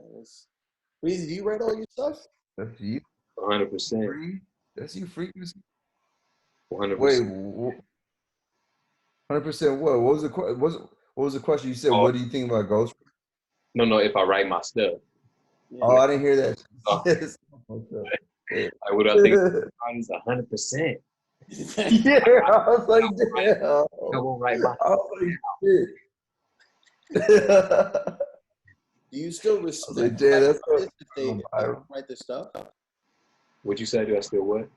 Reezy, do you write all your stuff? That's you. 100%. That's you, Frequency. 100%. Wait, 100%. What? What was the question? You said, what do you think about ghost? No. If I write my stuff. Yeah. Oh, I didn't hear that. Like, what do I think? It's 100%. Yeah, I was like, damn. I won't write my. Oh, shit. Do you still respect artists if they write their stuff? What'd you say? Do I still what?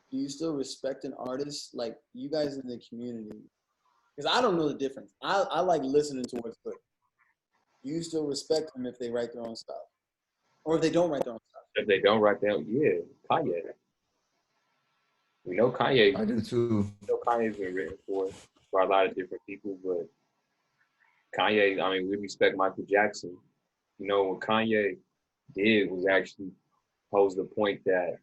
Do you still respect an artist, like you guys in the community? Because I don't know the difference. I like listening to what's good. Do you still respect them if they write their own stuff? Or if they don't write their own stuff? If they don't write their own, yeah, Kanye. We know Kanye. I do too. We know Kanye's been written for a lot of different people, but Kanye, I mean, we respect Michael Jackson. You know, what Kanye did was actually pose the point that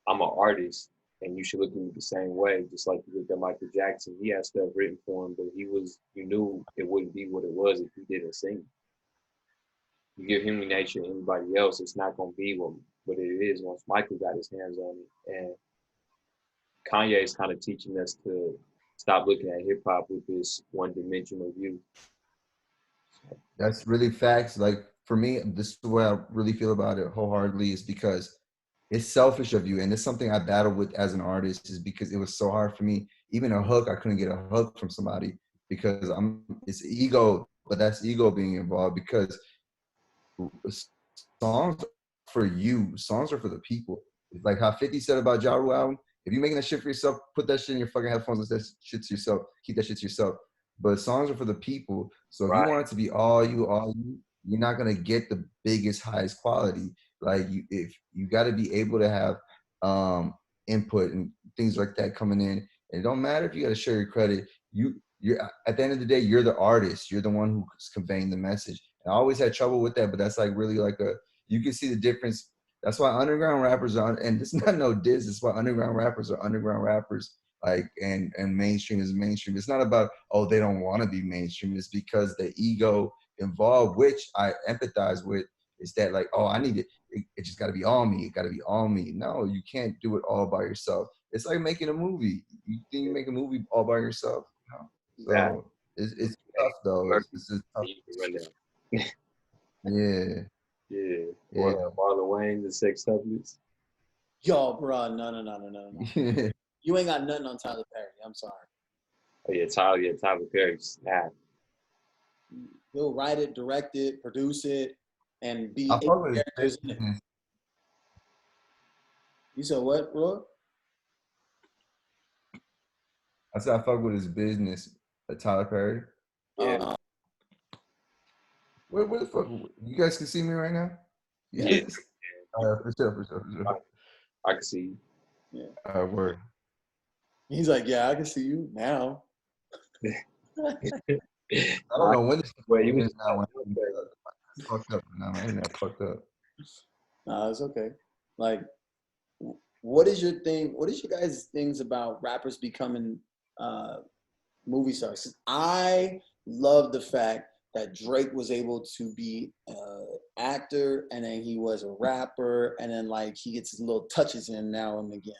I'm an artist and you should look at me the same way, just like you looked at Michael Jackson. He had stuff written for him, but you knew it wouldn't be what it was if he didn't sing. You give Human Nature to anybody else, it's not going to be what it is once Michael got his hands on it. And Kanye is kind of teaching us to stop looking at hip hop with this one-dimensional view. That's really facts. Like, for me, this is the way I really feel about it wholeheartedly, is because it's selfish of you. And it's something I battled with as an artist, is because it was so hard for me. Even a hook, I couldn't get a hook from somebody because it's ego, but that's ego being involved, because songs for you. Songs are for the people. It's like how 50 said about Ja Rule album. If you're making that shit for yourself, put that shit in your fucking headphones and that shit to yourself. Keep that shit to yourself. But songs are for the people. So if you want it to be all you, you're not gonna get the biggest, highest quality. Like if you got to be able to have input and things like that coming in. And it don't matter if you got to share your credit. You're at the end of the day, you're the artist. You're the one who's conveying the message. And I always had trouble with that, but that's like really like you can see the difference. That's why underground rappers are, and it's not no diss. It's why underground rappers are underground rappers. Like and mainstream is mainstream. It's not about they don't want to be mainstream. It's because the ego involved, which I empathize with, is that like I need it. It just got to be all me. It got to be all me. No, you can't do it all by yourself. It's like making a movie. You think you make a movie all by yourself? No. So it's tough though. It's just tough. Yeah. Yeah. Or Marlon Wayne, the Sex Tuplets. Yo, bro, no. You ain't got nothing on Tyler Perry. I'm sorry. Oh yeah, Tyler Perry snap. He'll write it, direct it, produce it, and be I fuck with characters in it. You said what, bro? I said I fuck with his business, Tyler Perry. Yeah. Where the fuck? You guys can see me right now? Yes. For sure. I can see you. Yeah. Word. He's like, yeah, I can see you now. I don't know when this was fucked up. No, my internet fucked up. Nah, it's okay. Like, what is your thing? What is your guys' things about rappers becoming movie stars? I love the fact that Drake was able to be an actor, and then he was a rapper, and then like he gets his little touches in now and again.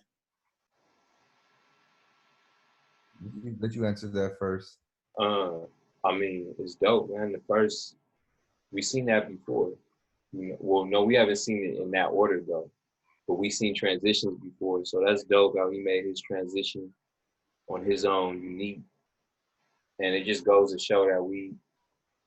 Let you answer that first. I mean, it's dope, man. We seen that before. Well, no, we haven't seen it in that order though, but we seen transitions before. So that's dope how he made his transition on his own unique. And it just goes to show that we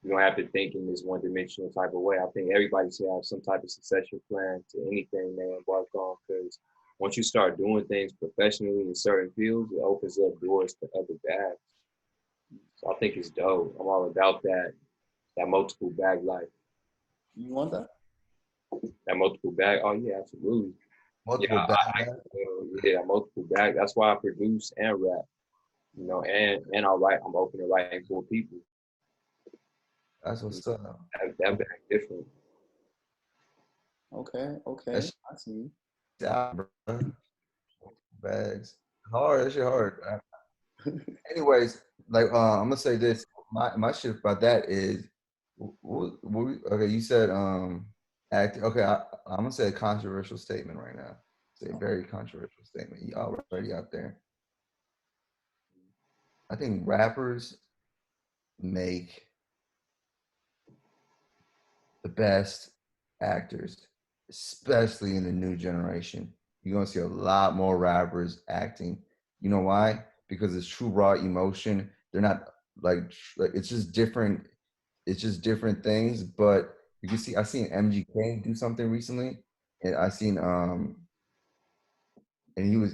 don't have to think in this one-dimensional type of way. I think everybody should have some type of succession plan to anything they embark on, because once you start doing things professionally in certain fields, it opens up doors to other bags. So I think it's dope. I'm all about that multiple bag life. You want that? That multiple bag? Oh yeah, absolutely. Multiple bag. Multiple bag. That's why I produce and rap. And I write. I'm open to writing for people. That's what's up. That bag different. Okay. I see. Bags. Hard. That shit hard. Anyways, like I'm gonna say this. My shit about that is, okay. You said act. Okay, I'm gonna say a controversial statement right now. Say a very controversial statement. You already out there. I think rappers make the best actors, especially in the new generation. You're gonna see a lot more rappers acting. You know why? Because it's true raw emotion. They're not like it's just different. It's just different things. But you can see, I seen MGK do something recently, and I seen and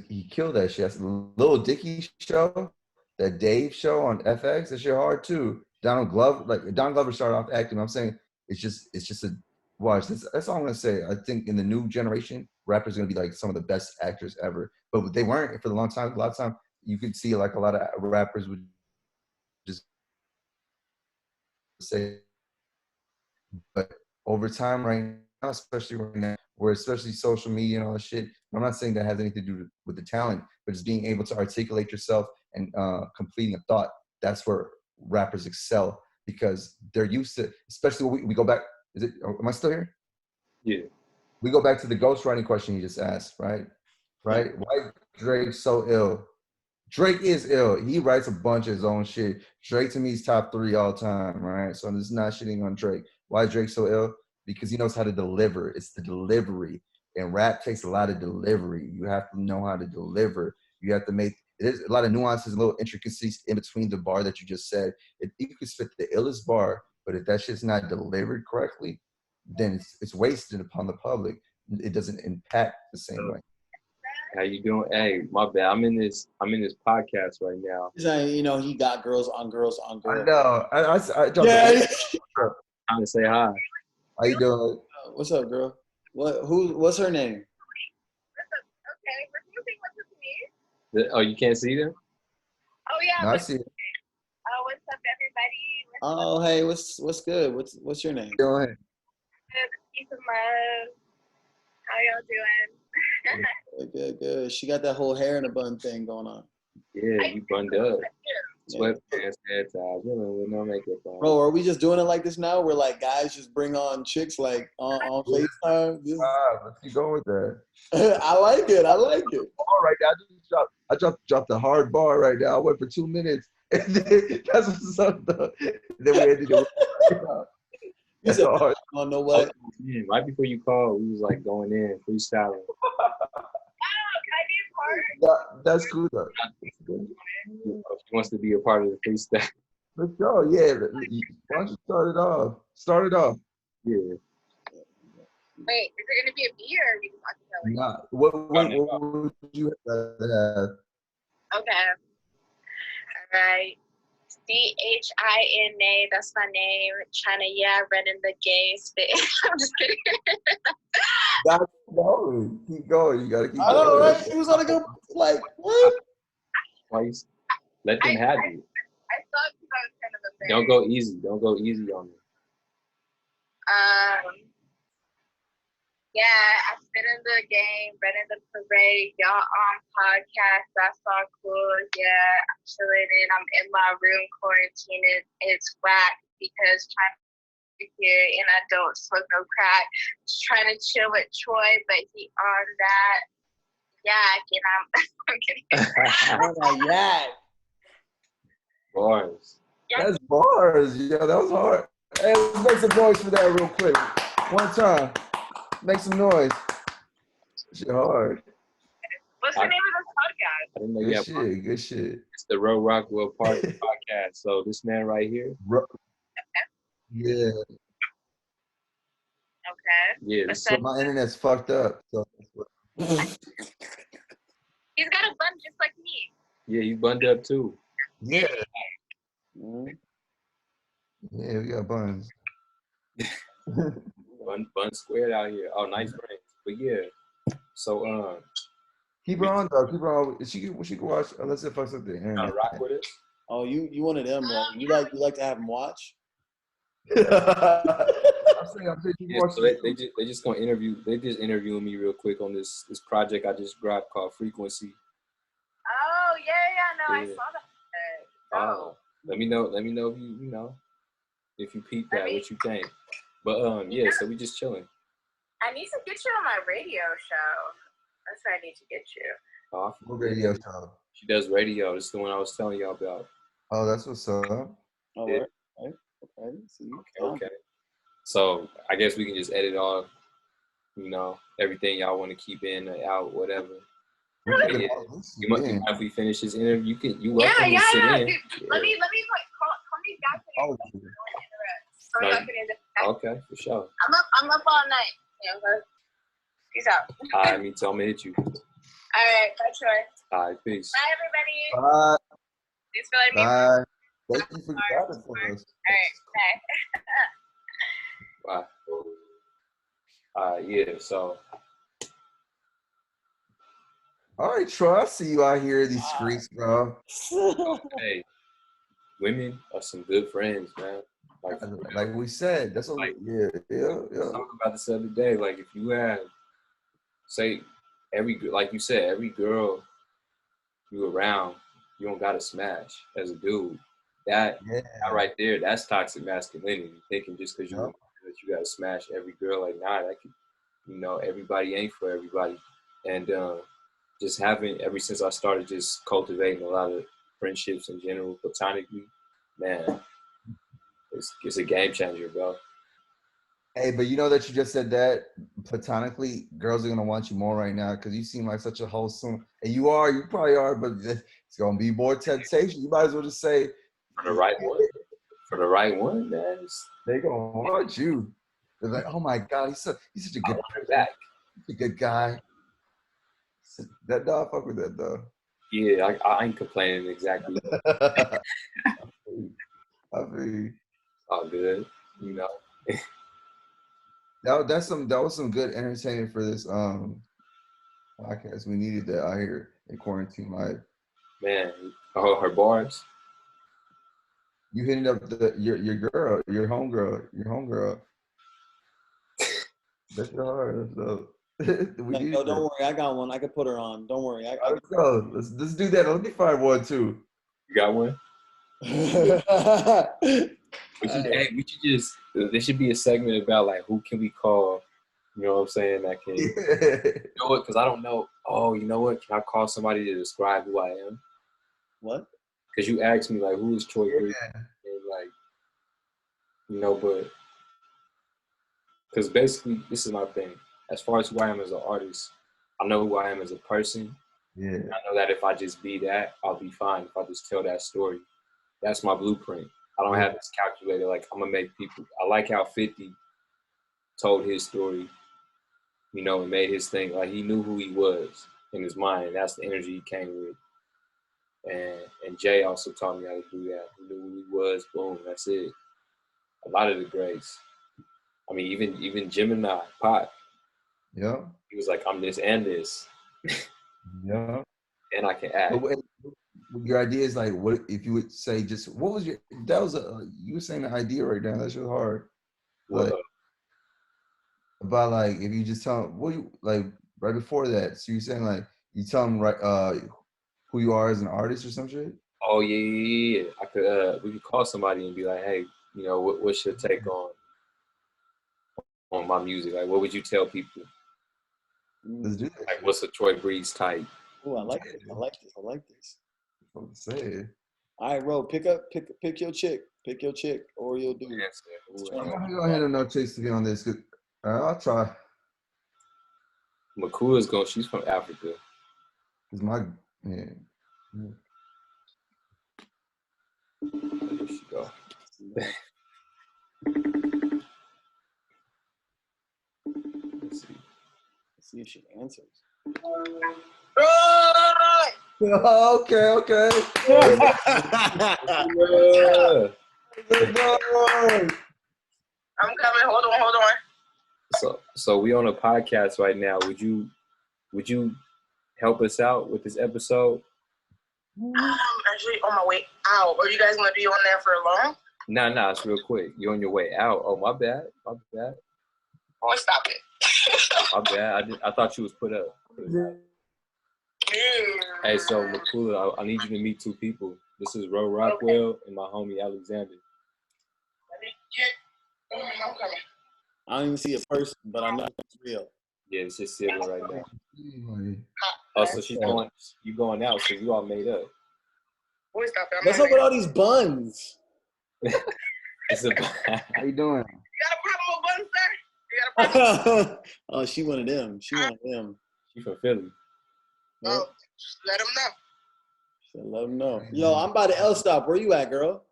he killed that shit. That's Lil Dicky show, that Dave show on FX. That shit hard too. Donald Glover started off acting. I'm saying it's just a watch. That's all I'm gonna say. I think in the new generation, rappers are gonna be like some of the best actors ever. But they weren't for the long time. A lot of time you could see like a lot of rappers would just say, but over time right now, especially right now, where especially social media and all that shit, I'm not saying that has anything to do with the talent, but just being able to articulate yourself and completing a thought. That's where rappers excel, because they're used to, especially when we go back. Am I still here? Yeah. We go back to the ghostwriting question you just asked, right? Right? Why Drake so ill? Drake is ill. He writes a bunch of his own shit. Drake to me is top 3 all time, right? So this is not shitting on Drake. Why is Drake so ill? Because he knows how to deliver. It's the delivery. And rap takes a lot of delivery. You have to know how to deliver. You have to make, there's a lot of nuances, little intricacies in between the bar that you just said. You could spit the illest bar, but if that shit's not delivered correctly, then it's wasted upon the public. it doesn't impact the same way. How you doing? Hey, my bad. I'm in this podcast right now. He's saying, you know, he got girls on girls on I girls. know. I dropped Yeah. Trying to say hi. How you doing? What's up, girl? What's her name? Okay, what's up to me? Oh, you can't see them? Oh yeah. No, I see it. Oh, what's up, everybody? Oh, hey, what's good? What's your name? Go ahead. Peace and love. How y'all doing? Good. She got that whole hair in a bun thing going on. Yeah, you bunned up. Yeah. Sweatpants, hair ties, with no makeup on. Bro, are we just doing it like this now? Where like guys just bring on chicks like on FaceTime? Let's keep going with that. I like it. All right, now I dropped the hard bar right now. I went for 2 minutes. And then, that's what's up though. Then we ended it. You said, hard. oh, know what? Yeah, right before you called, we was like going in, freestyling. Oh, can I be a part? That's cool though. If she wants to be a part of the freestyle. Let's go. Yeah. Why don't you start it off? Yeah. Wait, is it gonna be a beer or are we just talking about Nah. What would you have? Okay. All right. China, that's my name. China, yeah, running the gay spit. I'm just kidding. Keep going. You gotta keep I going. know, right? He was on a good, like, what? Let them have you. I thought because I was kind of a Don't go easy. Don't go easy on me. Yeah, I spit in the game, running the parade, y'all on podcast, that's all cool. Yeah, I'm chilling and I'm in my room quarantining. It's whack because trying to here and I don't smoke no crack. Just trying to chill with Troi, but he on that yak and I'm kidding. Oh my God. Bars. That's bars. Yeah, that was hard. Hey, let's make some noise for that real quick. One time. Make some noise. Shit hard. What's the name of this podcast? I didn't know you had Good shit. It's the Rockwell podcast. So this man right here. Yeah. Okay. Yeah. So my internet's fucked up. So He's got a bun just like me. Yeah, you bunned up too. yeah. Mm-hmm. Yeah, we got buns. Bun squared out here. Oh, nice brains. But yeah. So Keep her on though. Keep her on. She can watch unless it fucks up the internet. rock with us. Oh, you one of them, bro. You like to have them watch? I'm saying you Yeah, watch so they just gonna interview. They just interviewing me real quick on this project I just dropped called Frequency. Oh no, I Yeah. saw that. Oh, let me know if you know if you peep that, what you think. But yeah, so we just chilling. I need to get you on my radio show. That's where I need to get you. Oh, radio show. she does radio. This is the one I was telling y'all about. Oh, that's what's up. Oh, Yeah. right. Okay. See, Okay. So I guess we can just edit off, everything y'all want to keep in or out, whatever. Yeah. You must after we finish this interview. You welcome to sit in. Dude, Yeah. Let me call me back. Oh, Okay, for sure. I'm up all night. Peace out. All right, me too. I'm gonna hit you. All right, bye, Troy. All right, peace. Bye, everybody. Bye. Thanks for letting me. Bye. Thank you for grabbing for us. All right, bye. Bye. Yeah. So. All right, Troy. I see you out here in these streets, bro. Hey, women are some good friends, man. Like we said, that's what. Yeah. I was talking about this the other day. Like, if you have, say, like you said, every girl you around, you don't gotta smash as a dude. That right there, that's toxic masculinity. Thinking just because you gotta smash every girl, like, nah, that could, everybody ain't for everybody. And just having, ever since I started just cultivating a lot of friendships in general, platonically, man, it's a game changer, bro. Hey, but you know that you just said that platonically, girls are gonna want you more right now because you seem like such a wholesome, and you probably are, but it's gonna be more temptation. You might as well just say for the right one. For the right one, man, they gonna want you. They're like, oh my God, he's such a good back. He's a good guy. That dog, fuck with that dog. Yeah, I ain't complaining exactly. I mean, All good, you know. that was some good entertainment for this podcast. We needed that out here in quarantine life. Man, oh, her bars. You hitting up your girl, your homegirl. That's your heart. So we need No, don't that. worry. I got one. I could put her on. Don't worry. Let's go. Let's do that. Let me find one too. You got one? I We should just. There should be a segment about like who can we call. You know what I'm saying? That can. You know what? Because I don't know. Oh, you know what? Can I call somebody to describe who I am? What? Because you asked me like who is Troi Breeze, Yeah. and like, you know, but because basically this is my thing. As far as who I am as an artist, I know who I am as a person. Yeah. I know that if I just be that, I'll be fine. If I just tell that story, that's my blueprint. I don't have this calculated. Like I'm gonna make people. I like how 50 told his story, you know, and made his thing. Like he knew who he was in his mind. That's the energy he came with. And Jay also taught me how to do that. He knew who he was. Boom, that's it. A lot of the greats. I mean, even Gemini, Pot. Yeah. He was like, I'm this and this, Yeah. and I can act. But your idea is like, what if you would say just what was your? That was you were saying the idea right now. That's just hard. Like about like if you just tell them what you like right before that. So you're saying like you tell them right who you are as an artist or some shit. Oh yeah. I could we could call somebody and be like, hey, you know, what's your take on my music? Like, what would you tell people? Let's do that. Like, what's a Troi Breeze type? Oh, I like this. I like this. I'm saying. All right, Ro, pick your chick. Pick your chick, or you'll do. I'm not gonna handle no chicks to be on this. I'll try. Makua's going. She's from Africa. Cause my yeah. There she go. Let's see. Let's see if she answers. Okay. Yeah. I'm coming. Hold on. So we on a podcast right now. Would you help us out with this episode? I'm actually on my way out. Are you guys gonna be on there for long? Nah, it's real quick. You're on your way out. Oh, my bad. Oh, stop it. My bad. I thought you was put up. Hey, so Makula, I need you to meet two people. This is Rockwell and my homie Alexander. I'm coming. I don't even see a person, but I know it's real. Yeah, it's just sitting right now. Oh, so you going out, so you all made up. Boy, stop it. What's up with all these buns? It's a How you doing? You got a problem with buns, sir? You got a problem? Oh, she one of them. She from Philly. Oh, let them know. So let them know. Yo, I'm by the L stop. Where you at, girl?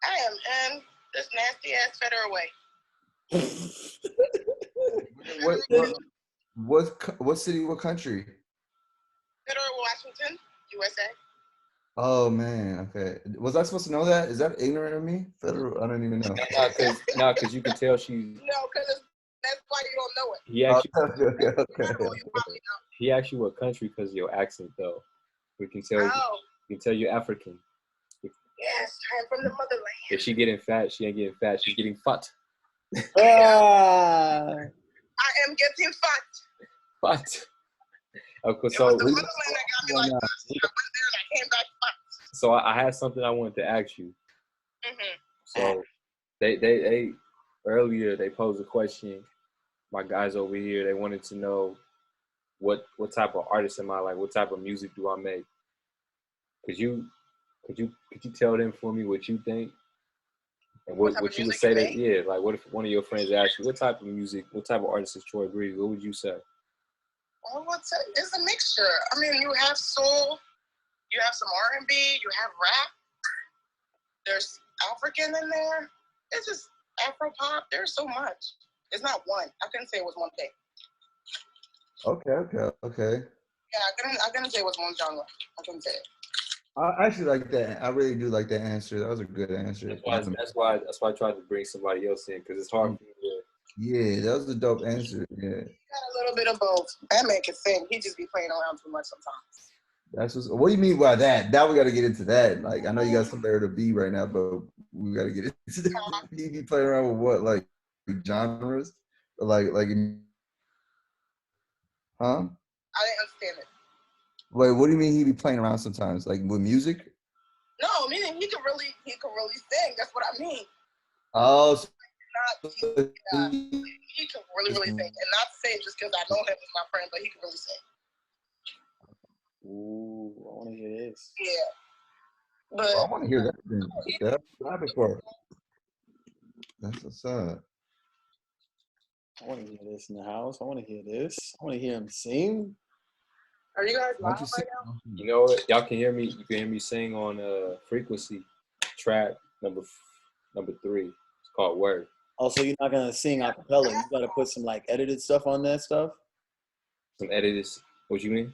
I am in this nasty ass Federal Way. What city? What country? Federal Washington, USA. Oh man, okay. Was I supposed to know that? Is that ignorant of me? Federal? I don't even know. Cause you can tell she's. No, because that's why you don't know it. He actually. Okay. He asked you what country because of your accent, though. We can tell. We can tell you're African. Yes, I'm from the motherland. If she getting fat, she ain't getting fat. She's getting fat. Ah. I am getting fat. Fat. Okay, It so was the motherland that got me like that. I went there and I came back fat. So I had something I wanted to ask you. Mm-hmm. So they earlier they posed a question. My guys over here, they wanted to know what type of artist am I, like what type of music do I make? Could you tell them for me what you think? And what you would say that, yeah, like what if one of your friends asked you what type of music, what type of artist is Troi Breeze? What would you say? I would say it's a mixture. I mean, you have soul, you have some R&B, you have rap. There's African in there. It's just Afro pop. There's so much. It's not one. I couldn't say it was one thing. Okay. Yeah, I couldn't say what's one genre. I couldn't say it. I actually like that. I really do like that answer. That was a good answer. That's why I tried to bring somebody else in because it's hard for me to. Yeah, that was a dope answer. Yeah. Got a little bit of both. That man can sing. He just be playing around too much sometimes. That's what do you mean by that? Now we got to get into that. Like, I know you got somewhere to be right now, but we got to get into that. You be playing around with what, like genres, or huh? I didn't understand it. Wait, what do you mean he be playing around sometimes, like with music? No, meaning he can really sing. That's what I mean. Oh, Not, he can really sing, and not to say it just because I know him as my friend, but he can really sing. Ooh, I want to hear this. Yeah, but I want to hear that. That's rapid for. That's what's up. I want to hear this in the house. I want to hear this. I want to hear him sing. are you guys Why live don't you right sing? now? You know what? Y'all can hear me. You can hear me sing on Frequency track number 3. It's called Word. Also, you're not gonna sing a cappella. You gotta put some like edited stuff on that stuff. Some edits. What you mean?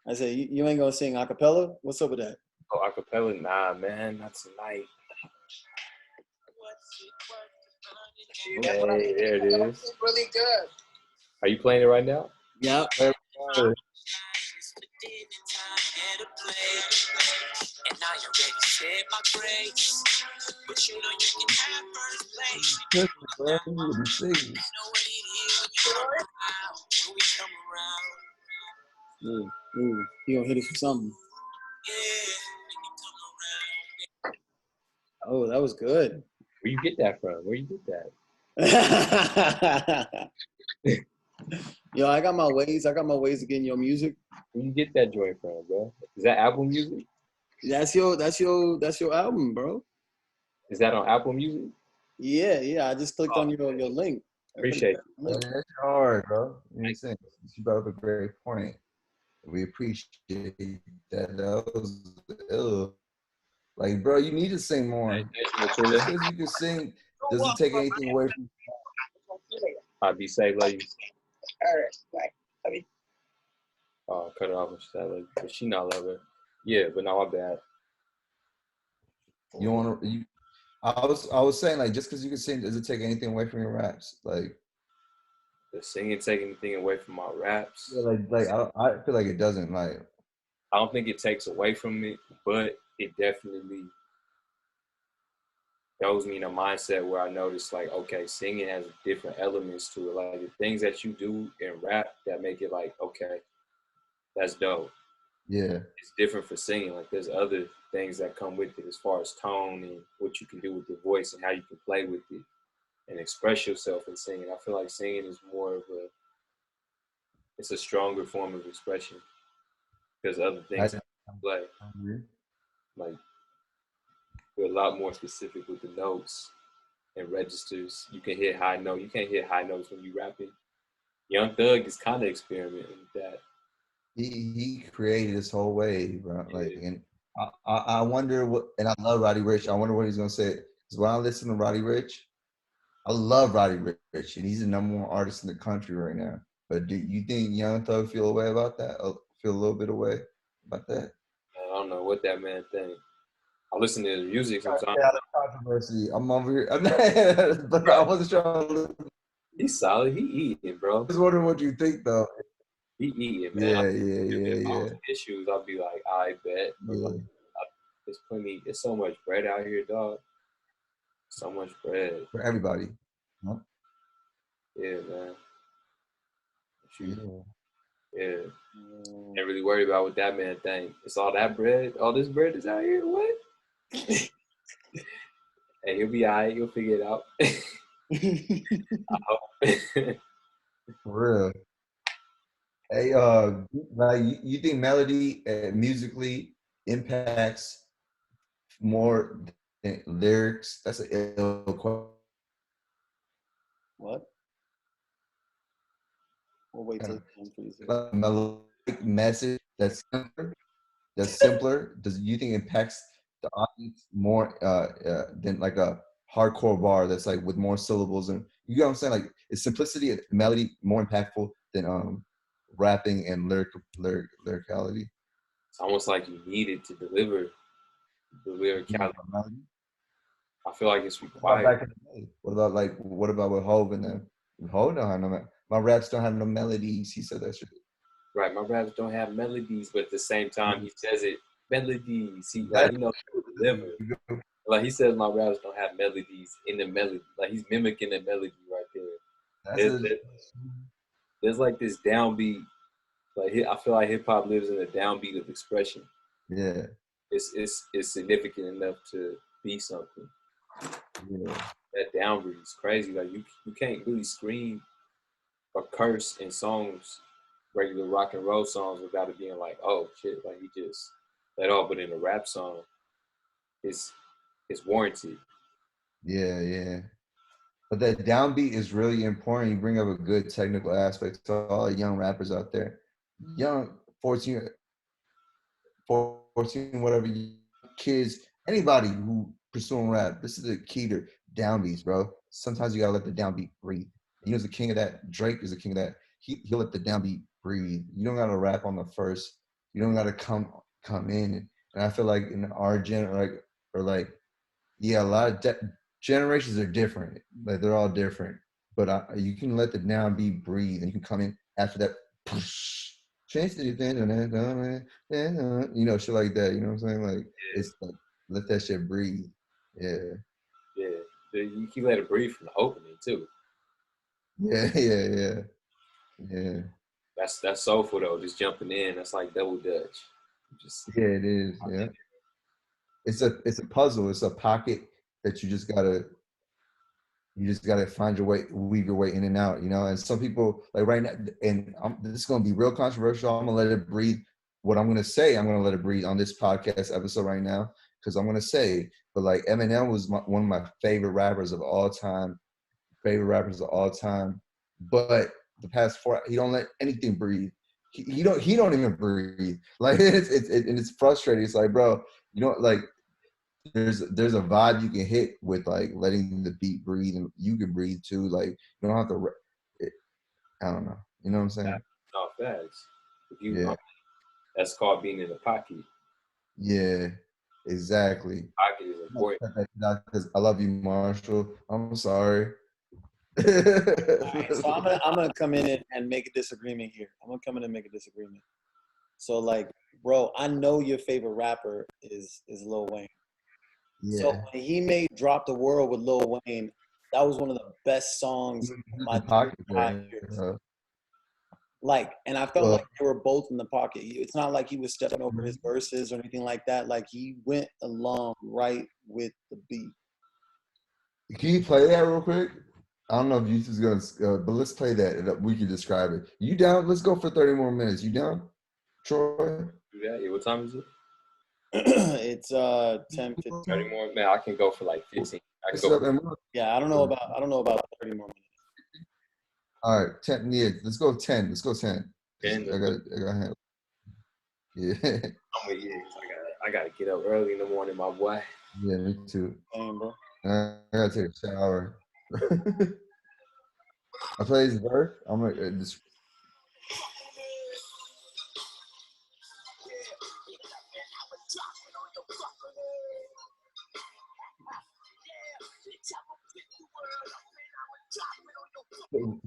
I said you ain't gonna sing a cappella. What's up with that? Oh, acapella? Nah, man, not tonight. That's what I Hey, mean. there it is. It's really good. Are you playing it right now? Yep. And I already said my grace, but you know you can have first place. Bro, you need to be singing. You know what it is when you come around, when we come around. Ooh, he gonna hit us with something. Yeah, when you come around. Oh, that was good. Where you get that from? Where you get that? Yo, I got my ways. I got my ways of getting your music. Where you get that joint from, bro? Is that Apple Music? That's your album, bro. Is that on Apple Music? Yeah. I just clicked on your link. Appreciate Yeah, that's hard, bro. You know what I'm saying? You brought up a great point. We appreciate that. That was ill. Like, bro, you need to sing more. Just because you can sing doesn't take anything away from. I'd be safe, like you. All right, like, I mean, Cut her off and stuff. Like, but she not love her. Yeah, but not my bad. You want to? I was saying, like, just because you can sing doesn't take anything away from your raps. Like, Does singing take anything away from my raps? yeah, I feel like it doesn't. Like, I don't think it takes away from it, but it definitely shows me in a mindset where I notice, like, okay, singing has different elements to it. Like, the things that you do in rap that make it like, okay, that's dope. yeah, It's different for singing. Like, there's other things that come with it as far as tone and what you can do with your voice and how you can play with it and express yourself in singing. I feel like singing is more of it's a stronger form of expression because other things have to play. Like, we're a lot more specific with the notes and registers. You can hit high note. You can't hit high notes when you rapping. Young Thug is kind of experimenting with that. he created this whole wave, bro. Like, Yeah. and I wonder what. And I love Roddy Ricch. I wonder what he's gonna say. Because when I listen to Roddy Ricch, I love Roddy Ricch, and he's the #1 artist in the country right now. But do you think Young Thug feel a way about that? Feel a little bit away about that? I don't know what that man think. I listen to his music sometimes. Yeah, controversy. I'm over here, but I wasn't sure. He's solid. He eating, bro. I was wondering what you think, though. He eating, man. Yeah. Issues. I'll be like, I bet. But Yeah. like, there's plenty. There's so much bread out here, dog. So much bread. For everybody. Huh? Yeah, man. Yeah. Yeah. Ain't really worried about what that man think. It's all that bread. All this bread is out here. What? Hey, he'll be all right. He'll figure it out. I hope. For real. Hey, like you think melody musically impacts more than lyrics? That's an ill question. What? We'll wait till the answer. Like a melodic message that's simpler. Does you think impacts the audience more than like a hardcore bar that's like with more syllables and you know what I'm saying? Like is simplicity and melody more impactful than rapping and lyricality. It's almost like you needed to deliver the lyricality. I feel like it's required. What about with Hov and them? Hov don't have my raps don't have no melodies. He said that shit. Right, my raps don't have melodies, but at the same time, he says it melodies. He like he knows how to deliver. Like he says, my raps don't have melodies in the melody. Like he's mimicking the melody right there. There's like this downbeat. Like I feel like hip hop lives in a downbeat of expression. Yeah, it's significant enough to be something. Yeah. That downbeat is crazy. Like you can't really scream or curse in songs, regular rock and roll songs, without it being like, oh shit, like he just let off. But in a rap song, it's warranted. Yeah. But that downbeat is really important. You bring up a good technical aspect to all the young rappers out there. Young 14 whatever kids, anybody who pursuing rap, this is the key to downbeats, bro. Sometimes you gotta let the downbeat breathe. He was the king of that. Drake is the king of that. He'll let the downbeat breathe. You don't gotta rap on the first. You don't gotta come in. And I feel like in our gen, a lot of generations are different. Like they're all different. But you can let the downbeat breathe, and you can come in after that. Change the thing, shit like that. You know what I'm saying? Like it's like let that shit breathe. Yeah. You can let it breathe from the opening too. Yeah. That's soulful though. Just jumping in. That's like double dutch. It is. Yeah. It's a puzzle. It's a pocket that you just gotta find your way, weave your way in and out, and some people like right now, and this is going to be real controversial. I'm going to let it breathe. What I'm going to say, I'm going to let it breathe on this podcast episode right now, because I'm going to say, but like Eminem was one of my favorite rappers of all time, but the past 4, he don't let anything breathe. He don't even breathe. Like it's frustrating. It's like, bro, like, there's a vibe you can hit with like letting the beat breathe, and you can breathe too. Like you don't have to. I don't know. You know what I'm saying? No, facts. That's called being in the pocket. Yeah, exactly. Pocket is important. Because I love you, Marshall. I'm sorry. Right, so I'm gonna come in and make a disagreement here. I'm gonna come in and make a disagreement. So like, bro, I know your favorite rapper is Lil Wayne. Yeah. So when he made "Drop the World" with Lil Wayne, that was one of the best songs of my 5 years. Like, and I felt like they were both in the pocket. It's not like he was stepping over his verses or anything like that. Like he went along right with the beat. Can you play that real quick? I don't know if YouTube's gonna, but let's play that. We can describe it. You down? Let's go for 30 more minutes. You down, Troy? Yeah. What time is it? It's 10, 15. 30 more. Man, I can go for like 15. I can go. Yeah, I don't know about 30 more minutes. All right, 10. Yeah, let's go 10. Let's go 10. 10. I got handle. Yeah. I gotta get up early in the morning, my boy. Yeah, me too. Damn, bro. I gotta take a shower. I play his verse. I'm gonna just.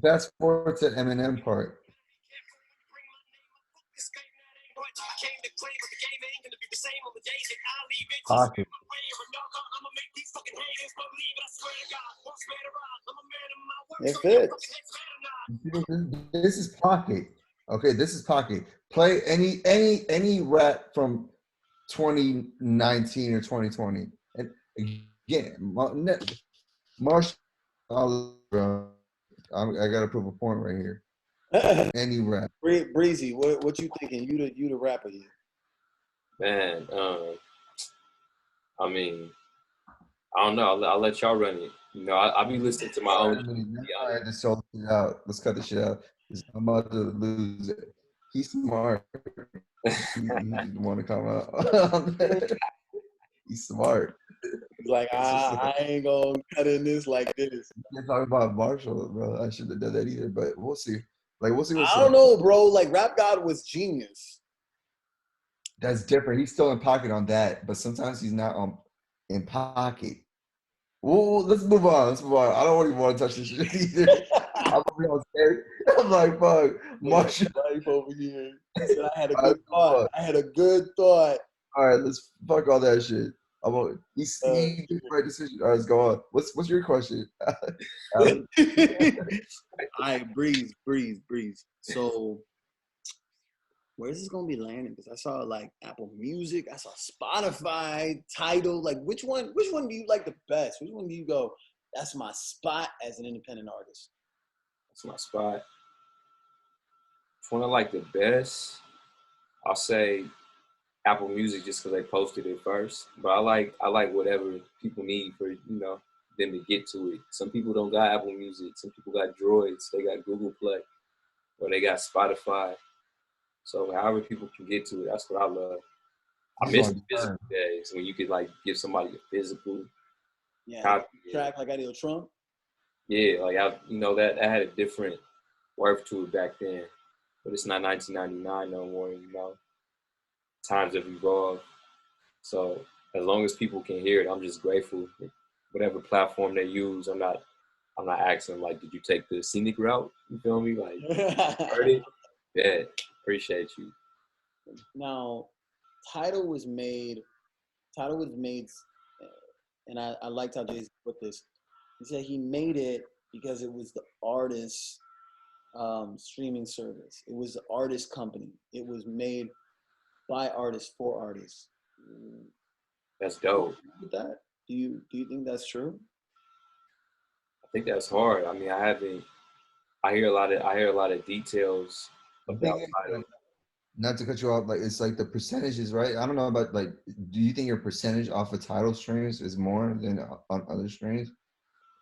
Fast forward to Eminem part. Pocket. It fits. This is pocket. Okay, this is pocket. Play any rap from 2019 or 2020. And again, Marshall, I gotta prove a point right here. Any rap. Breezy, what you thinking? You the rapper here. Man, I mean, I don't know. I'll let y'all run it. I'll be listening to my own. I had to sort it out. Let's cut the shit out. I'm about to lose it. He's smart. He want to come out. He's smart. Like I ain't gonna cut in this like this. You can't talk about Marshall, bro. I shouldn't have done that either, but we'll see. Like, what's he gonna I say? don't know, bro. Like, Rap God was genius. That's different. He's still in pocket on that, but sometimes he's not in pocket. Well, let's move on. Let's move on. I don't even want to touch this shit either. I'm on stage. I'm like, fuck, Marshall. Life over here. He said, I had a All good right, thought. I had a good thought. All right, let's fuck all that shit. I'm on. He did the right decision. All right, let's go on. What's your question? All right, breeze. So, where's this gonna be landing? Because I saw like Apple Music, I saw Spotify, Tidal. Like, which one do you like the best? Which one do you go? That's my spot as an independent artist. That's my spot. If one I like the best, I'll say Apple Music just because they posted it first. But I like whatever people need for them to get to it. Some people don't got Apple Music. Some people got Droids. They got Google Play, or they got Spotify. So however people can get to it, that's what I love. I miss the physical days when you could like give somebody a physical copy. Track like Ideal Trump. Yeah, like that had a different worth to it back then. But it's not 1999 no more, Times have evolved. So as long as people can hear it, I'm just grateful. Whatever platform they use, I'm not asking like, did you take the scenic route? You feel me? Like, heard it? Yeah, appreciate you. Now, Tidal was made, and I liked how Jay-Z put this. He said he made it because it was the artist's streaming service. It was the artist company. It was made by artists for artists. That's dope. With that, do you think that's true? I think that's hard. I mean, I hear a lot of details about Tidal. Not to cut you off, like it's like the percentages, right? I don't know about like, do you think your percentage off of Tidal streams is more than on other streams?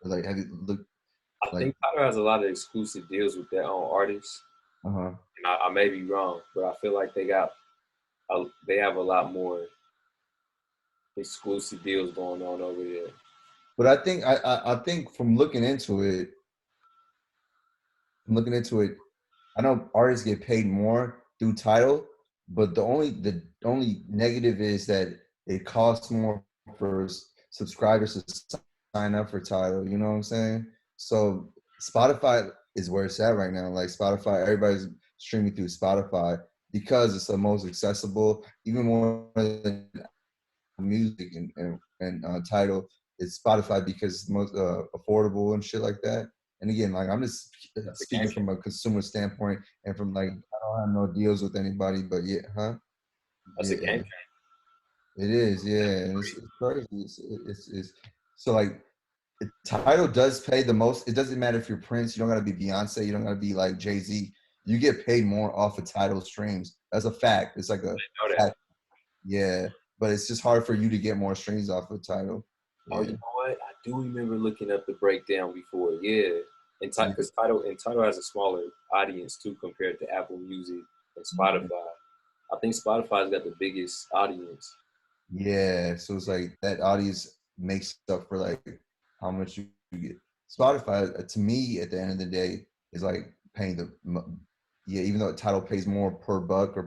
Or like, have you looked? I think Tidal has a lot of exclusive deals with their own artists. Uh-huh. And I may be wrong, but I feel like they have a lot more exclusive deals going on over there. But I think from looking into it, I know artists get paid more through Tidal, but the only negative is that it costs more for subscribers to sign up for Tidal. You know what I'm saying? So Spotify is where it's at right now. Like Spotify, everybody's streaming through Spotify because it's the most accessible, even more than music and Tidal. It's Spotify because it's the most affordable and shit like that. And again, like I'm just speaking from a consumer standpoint and from like I don't have no deals with anybody, but yeah, huh? That's a game changer. It is, yeah. And it's crazy. It's so like Tidal does pay the most. It doesn't matter if you're Prince, you don't gotta be Beyonce, you don't gotta be like Jay-Z. You get paid more off of Tidal streams. That's a fact. It's like a fact. Yeah. But it's just hard for you to get more streams off of Tidal. Oh, you know what? I do remember looking up the breakdown before. Yeah, and because Tidal has a smaller audience too compared to Apple Music and Spotify. I think Spotify's got the biggest audience. Yeah, so it's like that audience makes up for like how much you get. Spotify, to me, at the end of the day, is like paying even though Tidal pays more per buck or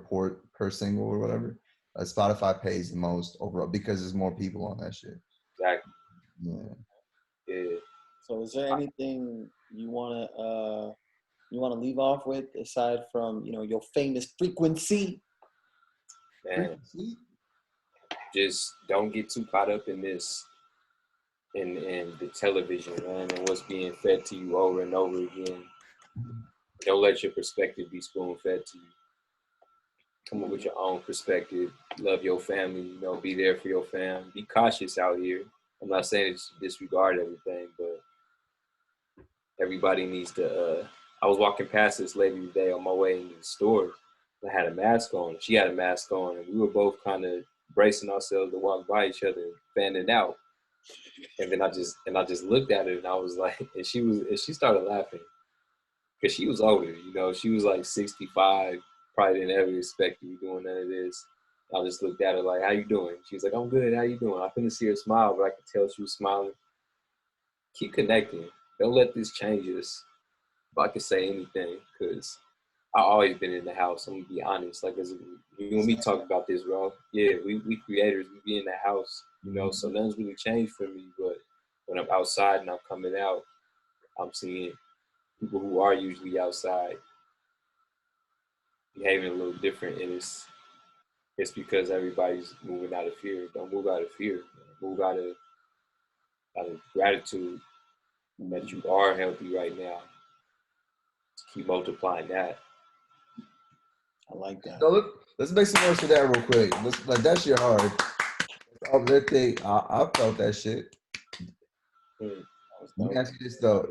per single or whatever, Spotify pays the most overall because there's more people on that shit. Exactly. Yeah. So, is there anything you wanna leave off with aside from your famous frequency? Man, just don't get too caught up in this, in the television, man, and what's being fed to you over and over again. Don't let your perspective be spoon fed to you. Come up with your own perspective. Love your family. Be there for your fam. Be cautious out here. I'm not saying it's disregard everything, but everybody needs to. I was walking past this lady today on my way into the store. I had a mask on. She had a mask on, and we were both kind of bracing ourselves to walk by each other, fanning out. And then I just looked at her, and I was like, and she started laughing because she was older. She was like 65. Probably didn't ever expect you doing none of this. I just looked at her like, how you doing? She was like, I'm good. How you doing? I couldn't see her smile, but I could tell she was smiling. Keep connecting. Don't let this change us. if I could say anything, because I always been in the house. I'm gonna be honest. Like, as you and me talk about this, bro. Yeah, we creators. We be in the house, you know. So nothing's really changed for me. But when I'm outside and I'm coming out, I'm seeing people who are usually outside behaving a little different, and it's because everybody's moving out of fear. Don't move out of fear. Move out of gratitude that you are healthy right now. Keep multiplying that. I like that. So let's make some noise for that real quick. Like that shit hard. That thing, I felt that shit. Let me ask you this though,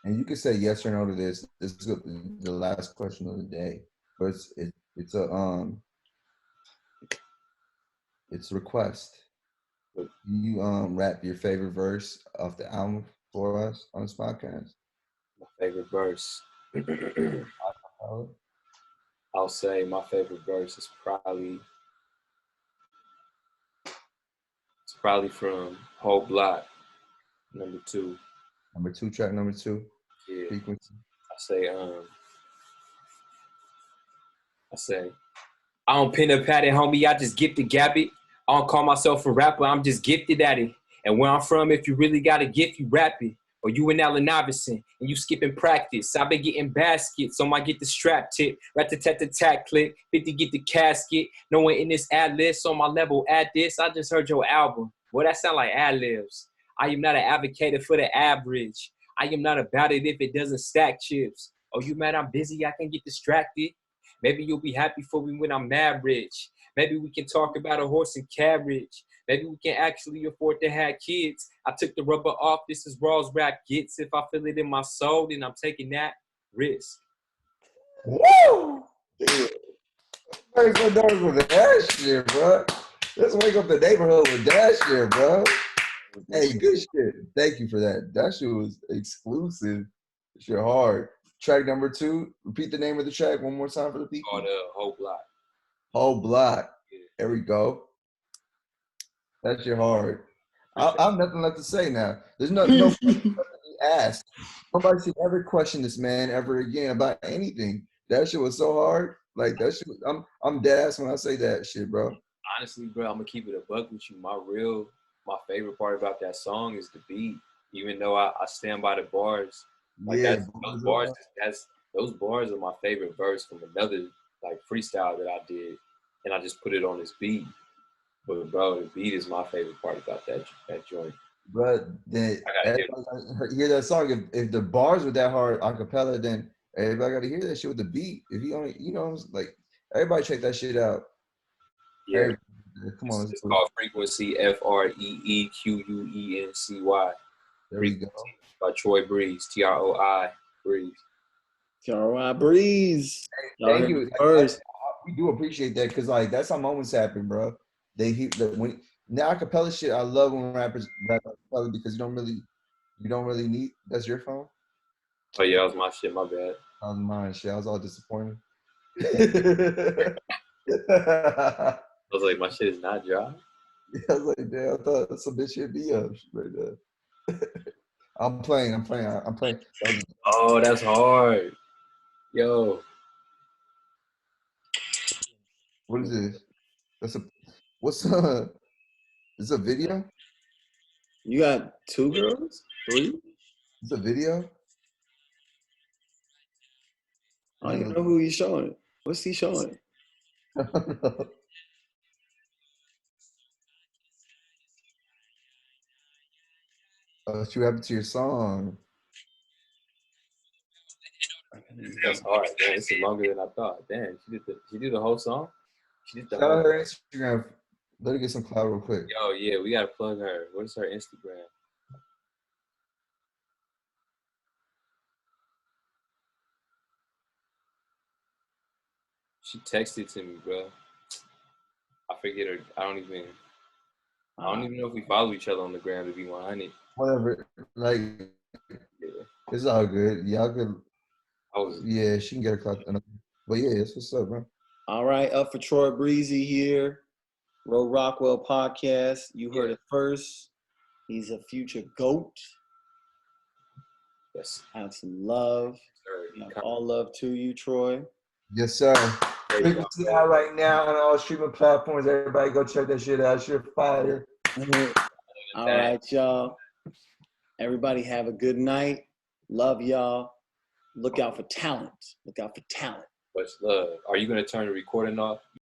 and you can say yes or no to this. This is the last question of the day, but it's a request. Can you rap your favorite verse of the album for us on this podcast? My favorite verse. I'll say my favorite verse is probably from Whole Block, number 2. Track number 2. Yeah. Frequency. I say, I don't pin a pat it, homie, I just gifted gab it. I don't call myself a rapper, I'm just gifted at it. And where I'm from, if you really got a gift, you rap it. Or you and Allen Iverson, and you skipping practice. I been getting baskets, so I get the strap tip. Rat-a-tat-tat-tat click, 50 get the casket. No one in this ad list on my level add this. I just heard your album. Well, that sound like ad libs. I am not an advocate for the average. I am not about it if it doesn't stack chips. Oh, you mad I'm busy, I can get distracted. Maybe you'll be happy for me when I'm mad rich. Maybe we can talk about a horse and carriage. Maybe we can actually afford to have kids. I took the rubber off. This is raw as rap gets. If I feel it in my soul, then I'm taking that risk. Woo! Make some noise with that shit, bro. Let's wake up the neighborhood with that shit, bro. Hey, good shit. Thank you for that. That shit was exclusive. Shit hard. Track number 2. Repeat the name of the track one more time for the people. Called Whole Block. Whole Block. Yeah. There we go. That shit hard. I have nothing left to say now. There's no question to ask. Nobody should ever question this man ever again about anything. That shit was so hard. Like that shit. I'm dead ass when I say that shit, bro. Honestly, bro, I'm gonna keep it a buck with you. My favorite part about that song is the beat. Even though I stand by the bars, like yeah, those bars are my favorite verse from another like freestyle that I did, and I just put it on this beat. But bro, the beat is my favorite part about that joint. But then hear that song. If the bars were that hard a cappella, then everybody got to hear that shit with the beat. If you only, like everybody check that shit out. Yeah, come on. It's called Frequency. FREEQUENCY. There we go. By Troi Breeze. TROI Breeze. TROI Breeze. Thank you. First, we do appreciate that because like that's how moments happen, bro. They hear that when now acapella shit. I love when rappers rap acapella because you don't really need. That's your phone. Oh yeah, that was my shit. My bad. That was mine. Shit, I was all disappointed. I was like, my shit is not dry. Yeah, I was like, damn, I thought some bitch should be up right there. I'm playing. Oh, that's hard. Yo. What is this? It's a video? You got 2 girls? 3? It's a video? I don't even know who he's showing. What's he showing? I don't know. What happened to your song? That's hard, man. This is longer than I thought. Damn, she did the whole song? She did the Shout whole out her Instagram. Let her get some clout real quick. Yo, yeah, we gotta plug her. What's her Instagram? She texted to me, bro. I forget her. I don't even know if we follow each other on the gram, to be 100. Whatever. Like, it's all good. Y'all could. Yeah, she can get her clout. But yeah, that's what's up, bro. All right, up for Troi Breezy here. Rockwell podcast. You heard it first. He's a future GOAT. Yes. Have some love. You know, all love to you, Troi. Yes, sir. Frequency out right now on all streaming platforms. Everybody go check that shit out. Shit fire. All right, y'all. Everybody have a good night. Love y'all. Look out for talent. Look out for talent. Much love. Are you gonna turn the recording off?